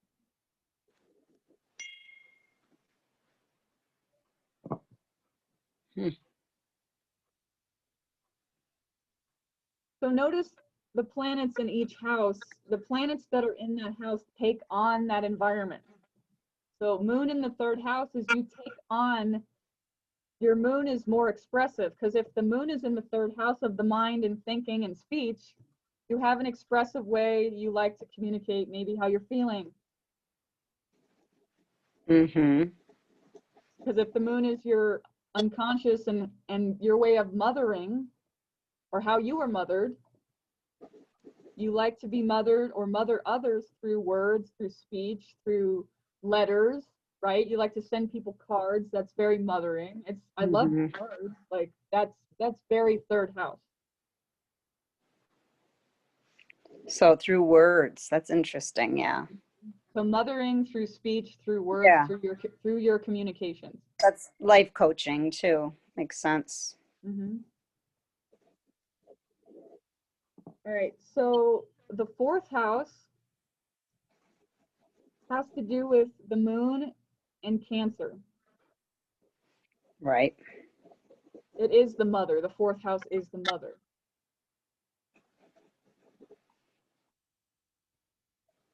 Speaker 1: So notice the planets in each house, the planets that are in that house take on that environment. So moon in the third house is you take on, your moon is more expressive because if the moon is in the third house of the mind and thinking and speech, you have an expressive way you like to communicate maybe how you're feeling.
Speaker 2: Mm-hmm.
Speaker 1: Because if the moon is your unconscious and your way of mothering or how you were mothered, you like to be mothered or mother others through words, through speech, through letters, right? You like to send people cards. That's very mothering. I love cards. Like that's very third house.
Speaker 2: So through words, that's interesting. Yeah.
Speaker 1: So mothering through speech, through words,
Speaker 2: Yeah.
Speaker 1: through your communications.
Speaker 2: That's life coaching too. Makes sense.
Speaker 1: Mm-hmm. All right. So the fourth house has to do with the moon and Cancer.
Speaker 2: Right.
Speaker 1: It is the mother. The fourth house is the mother.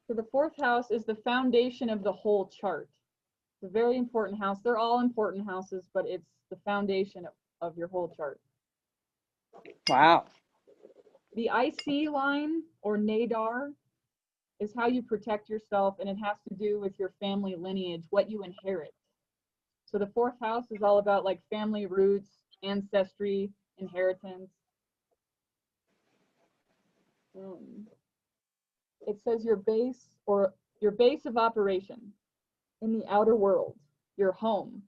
Speaker 1: So the fourth house is the foundation of the whole chart. It's a very important house. They're all important houses, but it's the foundation of your whole chart.
Speaker 2: Wow.
Speaker 1: The IC line, or nadar, is how you protect yourself, and it has to do with your family lineage, what you inherit. So the fourth house is all about like family roots, ancestry, inheritance. It says your base, or your base of operation in the outer world, your home.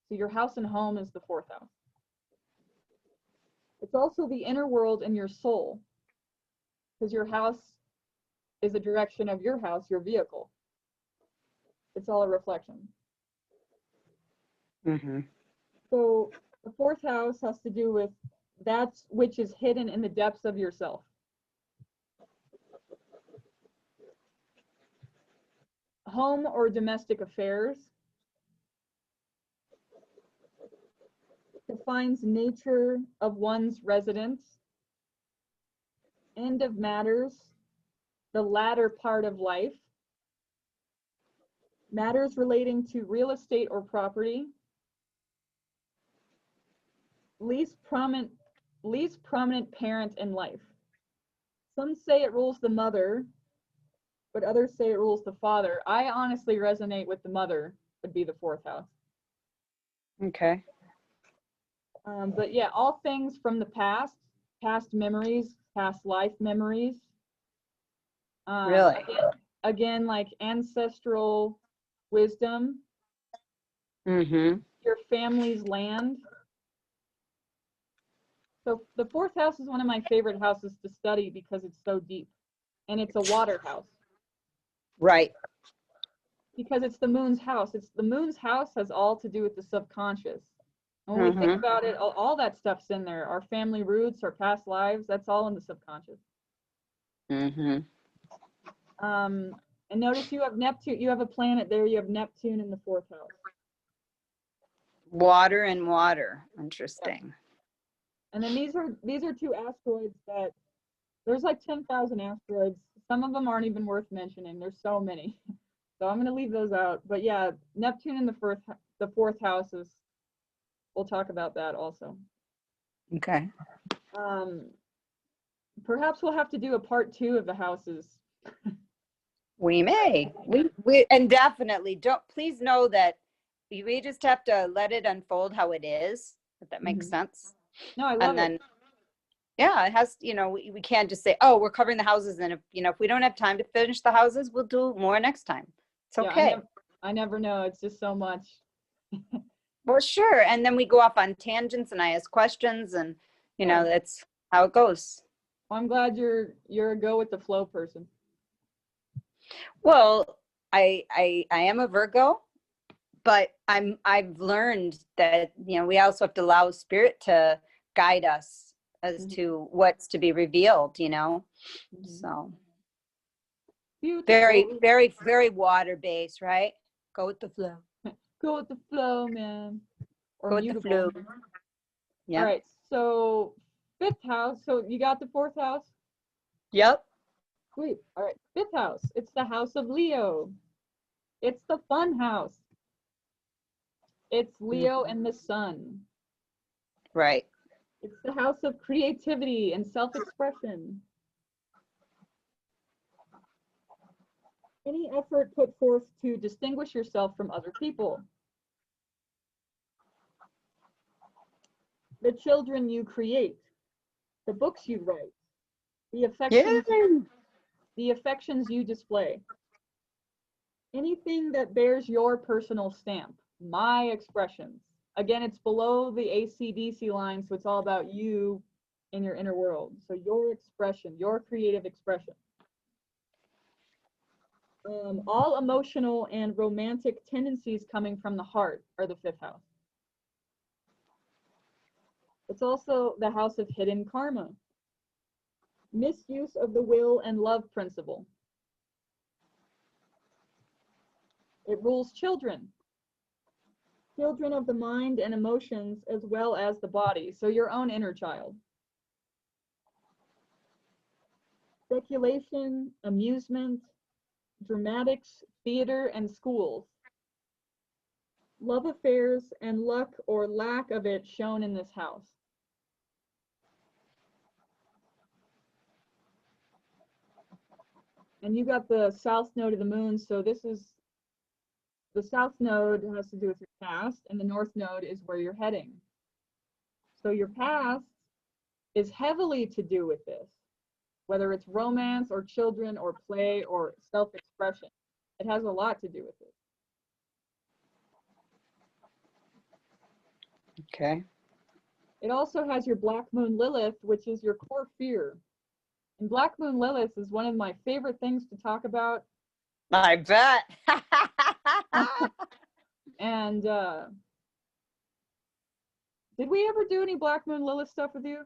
Speaker 1: So your house and home is the fourth house. It's also the inner world and your soul, because your house is a direction of your house, your vehicle. It's all a reflection.
Speaker 2: Mm-hmm.
Speaker 1: So the fourth house has to do with that which is hidden in the depths of yourself. Home or domestic affairs defines nature of one's residence, end of matters, the latter part of life, matters relating to real estate or property, least prominent parent in life. Some say it rules the mother, but others say it rules the father. I honestly resonate with the mother, would be the fourth house.
Speaker 2: Okay.
Speaker 1: But yeah, all things from the past memories, past life memories.
Speaker 2: Really?
Speaker 1: Again, like ancestral wisdom,
Speaker 2: Mm-hmm.
Speaker 1: your family's land. So the fourth house is one of my favorite houses to study because it's so deep, and it's a water house.
Speaker 2: Right.
Speaker 1: Because it's the moon's house. It's the moon's house has all to do with the subconscious. And when we think about it, all that stuff's in there. Our family roots, our past lives, that's all in the subconscious.
Speaker 2: Mm-hmm.
Speaker 1: And notice you have Neptune, you have a planet there, you have Neptune in the fourth house.
Speaker 2: Water and water. Interesting.
Speaker 1: Yeah. And then these are two asteroids that, there's like 10,000 asteroids. Some of them aren't even worth mentioning. There's so many. So I'm going to leave those out. But yeah, Neptune in the fourth house is, we'll talk about that also.
Speaker 2: Okay.
Speaker 1: Perhaps we'll have to do a part 2 of the houses.
Speaker 2: We may. We and definitely don't. Please know that we just have to let it unfold how it is. If that makes sense.
Speaker 1: No, I love
Speaker 2: and then,
Speaker 1: it.
Speaker 2: Yeah, it has. We can't just say, "Oh, we're covering the houses," and if we don't have time to finish the houses, we'll do more next time. It's okay.
Speaker 1: Yeah, I never know. It's just so much.
Speaker 2: Well, sure. And then we go off on tangents, and I ask questions, and that's how it goes.
Speaker 1: Well, I'm glad you're a go with the flow person.
Speaker 2: Well, I am a Virgo, but I've learned that we also have to allow spirit to guide us as to what's to be revealed. So
Speaker 1: Beautiful.
Speaker 2: very, very, very water based, right? Go with the flow.
Speaker 1: Go with the flow, man. Or
Speaker 2: go with
Speaker 1: mutable.
Speaker 2: the flow. Yeah.
Speaker 1: All right. So 5th house. So you got the 4th house?
Speaker 2: Yep.
Speaker 1: Sweet. All right. 5th house. It's the house of Leo. It's the fun house. It's Leo and the sun.
Speaker 2: Right.
Speaker 1: It's the house of creativity and self-expression. Any effort put forth to distinguish yourself from other people. The children you create. The books you write. The affections you display. Anything that bears your personal stamp. My expressions. Again, it's below the AC/DC line, so it's all about you in your inner world. So your expression, your creative expression. All emotional and romantic tendencies coming from the heart are the 5th house. It's also the house of hidden karma. Misuse of the will and love principle. It rules children. children of the mind and emotions as well as the body, so your own inner child. Speculation, amusement, dramatics, theater, and schools. Love affairs and luck or lack of it shown in this house. And you got the south node of the moon, so this is, the south node has to do with your past, and the north node is where you're heading. So your past is heavily to do with this, whether it's romance or children or play or self-expression. It has a lot to do with it.
Speaker 2: Okay.
Speaker 1: It also has your Black Moon Lilith, which is your core fear. And Black Moon Lilith is one of my favorite things to talk about.
Speaker 2: I bet.
Speaker 1: And did we ever do any Black Moon Lilith stuff with you?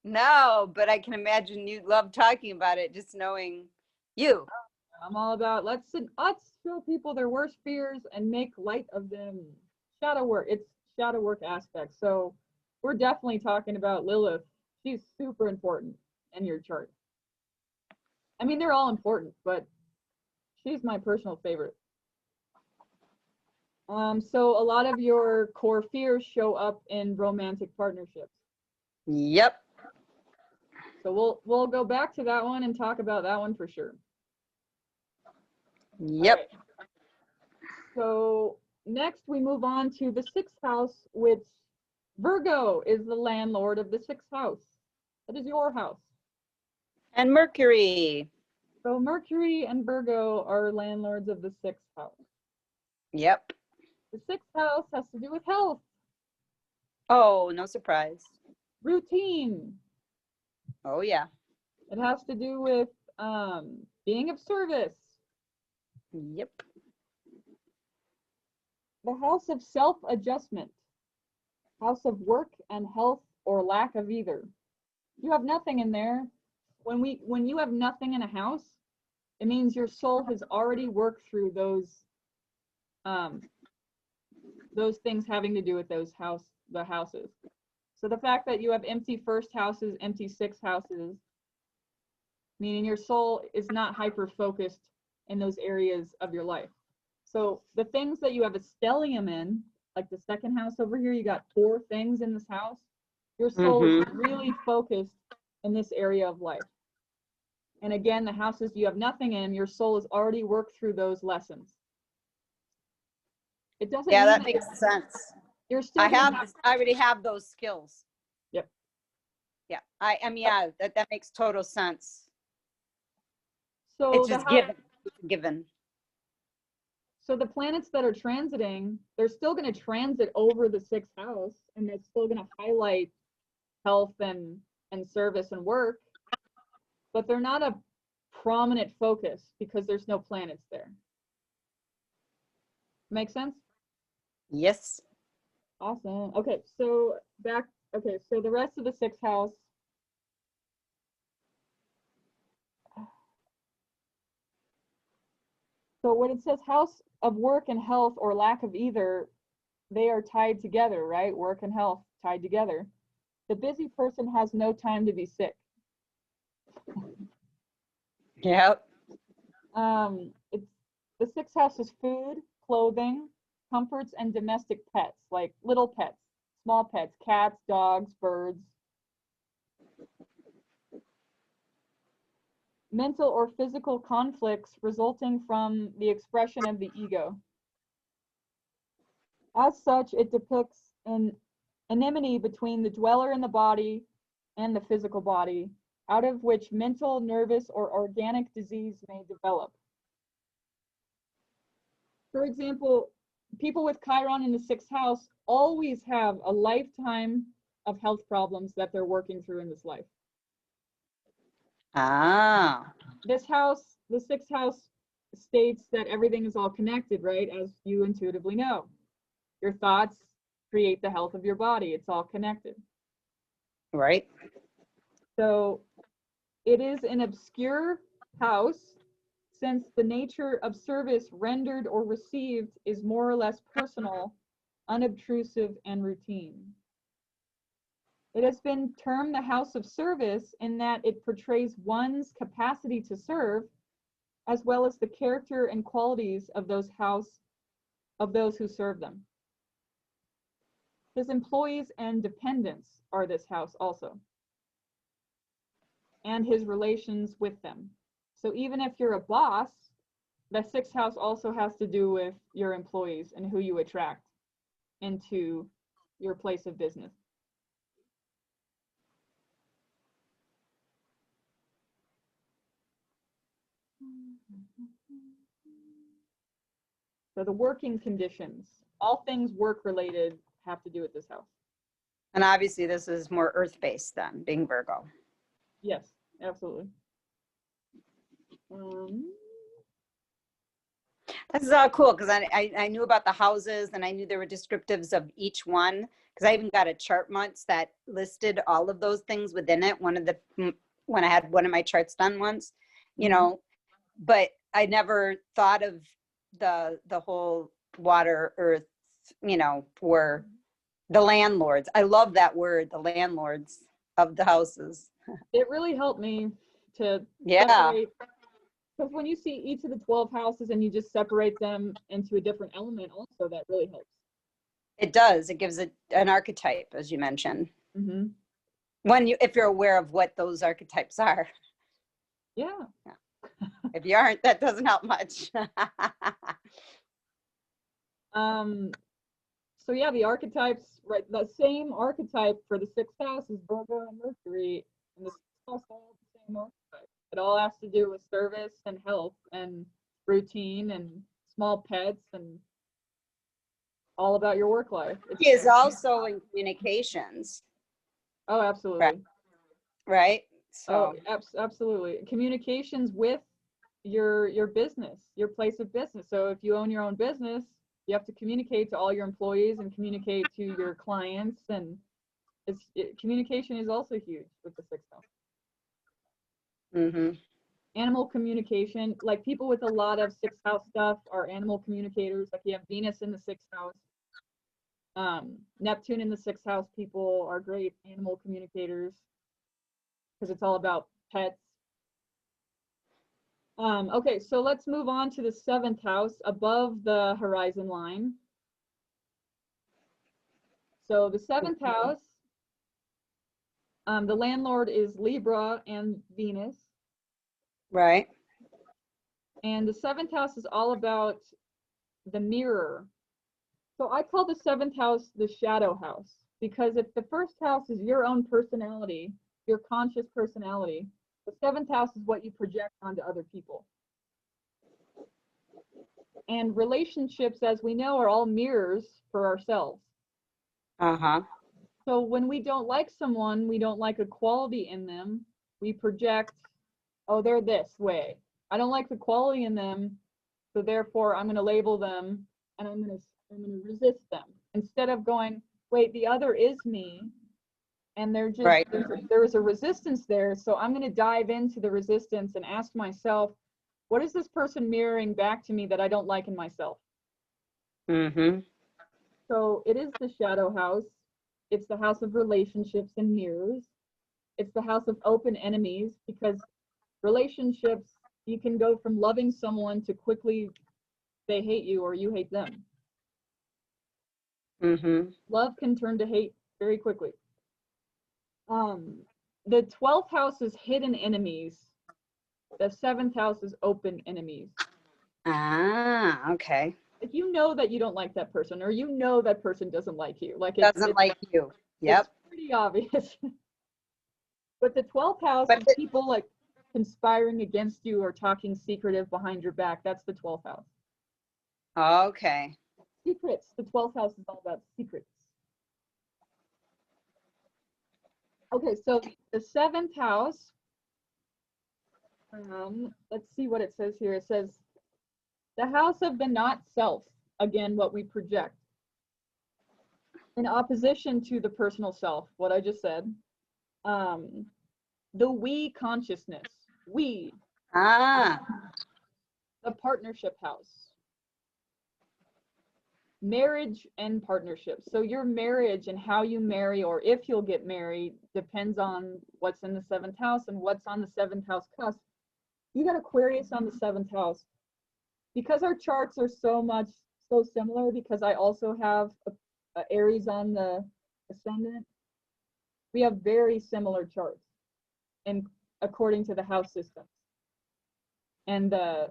Speaker 2: No, but I can imagine you love talking about it, just knowing you.
Speaker 1: I'm all about let's show people their worst fears and make light of them. Shadow work. It's shadow work aspects. So we're definitely talking about Lilith. She's super important in your chart. I mean, they're all important, but she's my personal favorite. So a lot of your core fears show up in romantic partnerships.
Speaker 2: Yep.
Speaker 1: So we'll go back to that one and talk about that one for sure.
Speaker 2: Yep.
Speaker 1: Right. So next we move on to the sixth house, which Virgo is the landlord of the sixth house. That is your house.
Speaker 2: And Mercury.
Speaker 1: So Mercury and Virgo are landlords of the sixth house.
Speaker 2: Yep.
Speaker 1: The sixth house has to do with health.
Speaker 2: Oh, no surprise.
Speaker 1: Routine.
Speaker 2: Oh, yeah.
Speaker 1: It has to do with being of service.
Speaker 2: Yep.
Speaker 1: The house of self-adjustment. House of work and health or lack of either. You have nothing in there. When you have nothing in a house, it means your soul has already worked through those things having to do with the houses. So the fact that you have empty first houses, empty sixth houses, meaning your soul is not hyper-focused in those areas of your life. So the things that you have a stellium in, like the second house over here, you got 4 things in this house. Your soul is really focused in this area of life. And again, the houses you have nothing in, your soul has already worked through those lessons. It doesn't.
Speaker 2: Yeah, that makes sense.
Speaker 1: You're still.
Speaker 2: I already have those skills.
Speaker 1: Yep.
Speaker 2: Yeah. I mean, yeah, that makes total sense.
Speaker 1: So
Speaker 2: it's just given. It's given.
Speaker 1: So the planets that are transiting, they're still going to transit over the sixth house, and they're still going to highlight health and service and work, but they're not a prominent focus because there's no planets there. Make sense?
Speaker 2: Yes.
Speaker 1: Awesome. Okay, so so the rest of the sixth house. So when it says house of work and health or lack of either, they are tied together, right? Work and health tied together. The busy person has no time to be sick.
Speaker 2: Yep.
Speaker 1: It's the sixth house is food, clothing, comforts, and domestic pets, like little pets, small pets, cats, dogs, birds. Mental or physical conflicts resulting from the expression of the ego. As such, it depicts an enmity between the dweller in the body and the physical body, out of which mental, nervous, or organic disease may develop. For example, people with Chiron in the sixth house always have a lifetime of health problems that they're working through in this life.
Speaker 2: Ah.
Speaker 1: This house, the sixth house, states that everything is all connected, right? As you intuitively know. Your thoughts create the health of your body. It's all connected.
Speaker 2: Right.
Speaker 1: So it is an obscure house, since the nature of service rendered or received is more or less personal unobtrusive, and routine. It has been termed the house of service in that it portrays one's capacity to serve, as well as the character and qualities of those who serve them. His employees and dependents are this house also, and his relations with them. So even if you're a boss, the sixth house also has to do with your employees and who you attract into your place of business. So the working conditions, all things work related have to do with this house.
Speaker 2: And obviously this is more earth-based then, being Virgo.
Speaker 1: Yes, absolutely.
Speaker 2: This is all cool because I knew about the houses and I knew there were descriptives of each one, because I even got a chart once that listed all of those things within it. When I had one of my charts done once, you know, but I never thought of the whole water, earth, you know, were the landlords. I love that word, the landlords of the houses.
Speaker 1: It really helped me to
Speaker 2: separate,
Speaker 1: because when you see each of the 12 houses and you just separate them into a different element also, that really helps.
Speaker 2: It does. It gives it an archetype, as you mentioned.
Speaker 1: Mm-hmm.
Speaker 2: If you're aware of what those archetypes are.
Speaker 1: Yeah.
Speaker 2: If you aren't, that doesn't help much.
Speaker 1: So yeah, the archetypes, right? The same archetype for the sixth house is Virgo and Mercury, and the sixth house all have the same archetype. It all has to do with service and health and routine and small pets and all about your work life.
Speaker 2: He is also in communications.
Speaker 1: Oh, absolutely.
Speaker 2: Right. So
Speaker 1: absolutely. Communications with your business, your place of business. So if you own your own business, you have to communicate to all your employees and communicate to your clients, and communication is also huge with the sixth house.
Speaker 2: Mm-hmm.
Speaker 1: Animal communication, like people with a lot of sixth house stuff are animal communicators. Like you have Venus in the sixth house, Neptune in the sixth house. People are great animal communicators because it's all about pets. Okay, so let's move on to the seventh house above the horizon line. So the seventh house, the landlord is Libra and Venus.
Speaker 2: Right.
Speaker 1: And the seventh house is all about the mirror. So I call the seventh house the shadow house, because if the first house is your own personality, your conscious personality, the seventh house is what you project onto other people. And relationships, as we know, are all mirrors for ourselves.
Speaker 2: Uh-huh.
Speaker 1: So when we don't like someone, we don't like a quality in them, we project, oh, they're this way. I don't like the quality in them, so therefore I'm going to label them and I'm going to resist them. Instead of going, wait, the other is me, and they're just, right. There's a resistance there, so I'm going to dive into the resistance and ask myself, what is this person mirroring back to me that I don't like in myself?
Speaker 2: Mm-hmm.
Speaker 1: So it is the shadow house. It's the house of relationships and mirrors. It's the house of open enemies, because relationships, you can go from loving someone to quickly they hate you or you hate them.
Speaker 2: Mm-hmm.
Speaker 1: Love can turn to hate very quickly. The 12th house is hidden enemies. The 7th house is open enemies.
Speaker 2: Ah, okay.
Speaker 1: Like, you know that you don't like that person, or you know that person doesn't like you. Like
Speaker 2: doesn't like you. Yep.
Speaker 1: It's pretty obvious. But the 12th house is people like conspiring against you or talking secretive behind your back. That's the 12th house.
Speaker 2: Okay.
Speaker 1: Secrets. The 12th house is all about secrets. Okay, so the 7th house, let's see what it says here. It says, the house of the not self, again, what we project. In opposition to the personal self, what I just said. The we consciousness, we.
Speaker 2: Ah.
Speaker 1: The partnership house. marriage and partnerships. So your marriage and how you marry, or if you'll get married, depends on what's in the 7th house and what's on the 7th house cusp. You got Aquarius on the 7th house. Because our charts are so similar, because I also have a Aries on the ascendant, we have very similar charts, and according to the house systems and the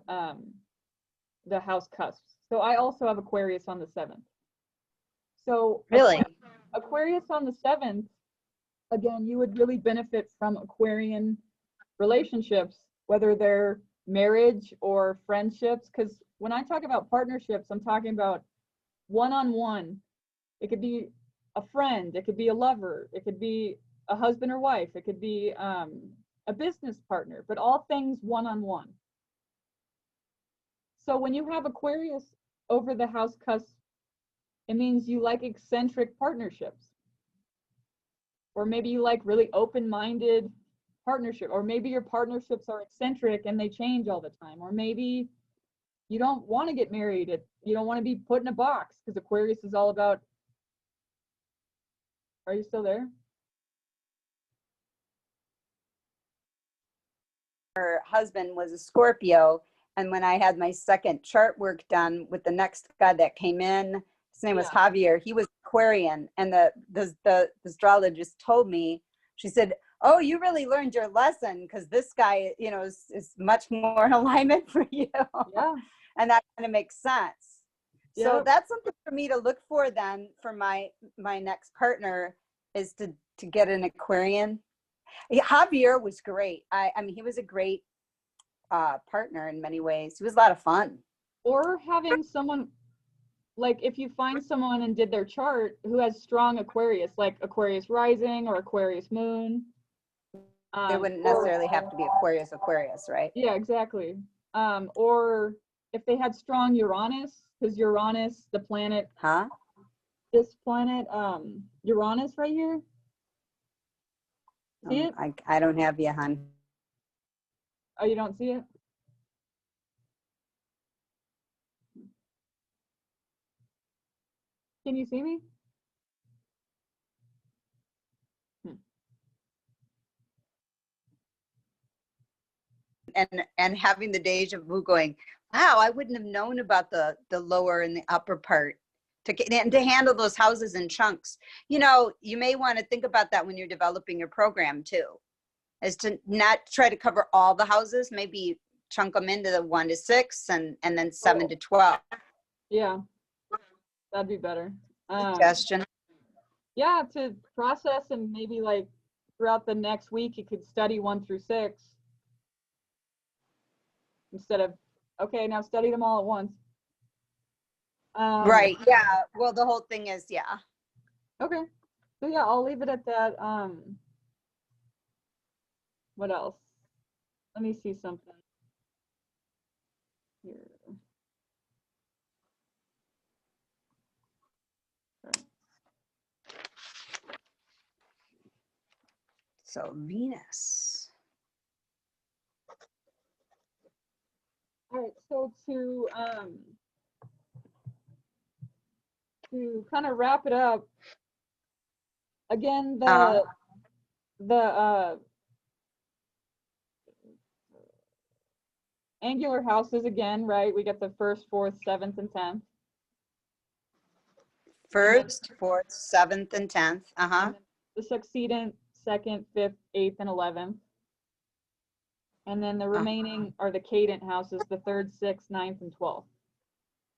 Speaker 1: house cusps. So I also have Aquarius on the 7th. So
Speaker 2: Really?
Speaker 1: Aquarius on the 7th, again, you would really benefit from Aquarian relationships, whether they're marriage or friendships. Because when I talk about partnerships, I'm talking about one-on-one. It could be a friend, it could be a lover, it could be a husband or wife, it could be a business partner, but all things one-on-one. So when you have Aquarius over the house cusp, it means you like eccentric partnerships. Or maybe you like really open-minded partnership, or maybe your partnerships are eccentric and they change all the time. Or maybe you don't want to get married, you don't want to be put in a box, because Aquarius is all about, are you still there?
Speaker 2: Her husband was a Scorpio, and when I had my second chart work done with the next guy that came in, his name was Javier, he was Aquarian, and the astrologist told me, she said, oh, you really learned your lesson, because this guy, you know, is much more in alignment for you.
Speaker 1: Yeah.
Speaker 2: And that kind of makes sense.
Speaker 1: Yep.
Speaker 2: So that's something for me to look for then for my next partner, is to get an Aquarian. Javier was great. I mean, he was a great partner in many ways. He was a lot of fun.
Speaker 1: Or having someone, like if you find someone and did their chart who has strong Aquarius, like Aquarius rising or Aquarius moon.
Speaker 2: They wouldn't necessarily have to be Aquarius, right?
Speaker 1: Yeah, exactly. Or if they had strong Uranus, because Uranus, the planet, this planet, Uranus right here. See it?
Speaker 2: I don't have you, hon.
Speaker 1: Oh, you don't see it? Can you see me?
Speaker 2: And having the deja vu, going, wow, I wouldn't have known about the lower and the upper part to handle those houses in chunks. You know, you may want to think about that when you're developing your program too, is to not try to cover all the houses, maybe chunk them into the 1 to 6 and then 7 to 12.
Speaker 1: Yeah, that'd be better.
Speaker 2: Suggestion.
Speaker 1: Yeah, to process, and maybe like throughout the next week you could study 1 through 6 instead of, okay, now study them all at once.
Speaker 2: Right. Yeah. Well, the whole thing is, yeah.
Speaker 1: Okay. So yeah, I'll leave it at that. What else? Let me see something here. Okay.
Speaker 2: So Venus.
Speaker 1: All right. So to kind of wrap it up, again, the angular houses again, right? We get the 1st, 4th, 7th, and 10th.
Speaker 2: 1st, 4th, 7th, and 10th.
Speaker 1: And the succedent, 2nd, 5th, 8th, and 11th. And then the remaining are the cadent houses, the 3rd, 6th, 9th, and 12th.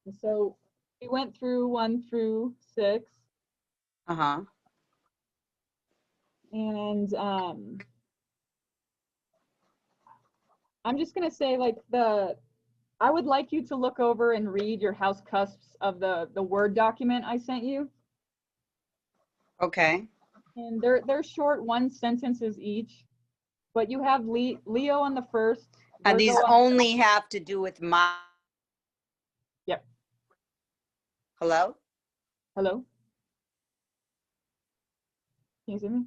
Speaker 1: And so we went through 1 through 6. And I'm just gonna say, like, I would like you to look over and read your house cusps of the Word document I sent you.
Speaker 2: Okay.
Speaker 1: And they're short 1 sentences each, but you have Leo on the 1st.
Speaker 2: And these only have to do with my.
Speaker 1: Yep.
Speaker 2: Hello?
Speaker 1: Hello? Can you see me?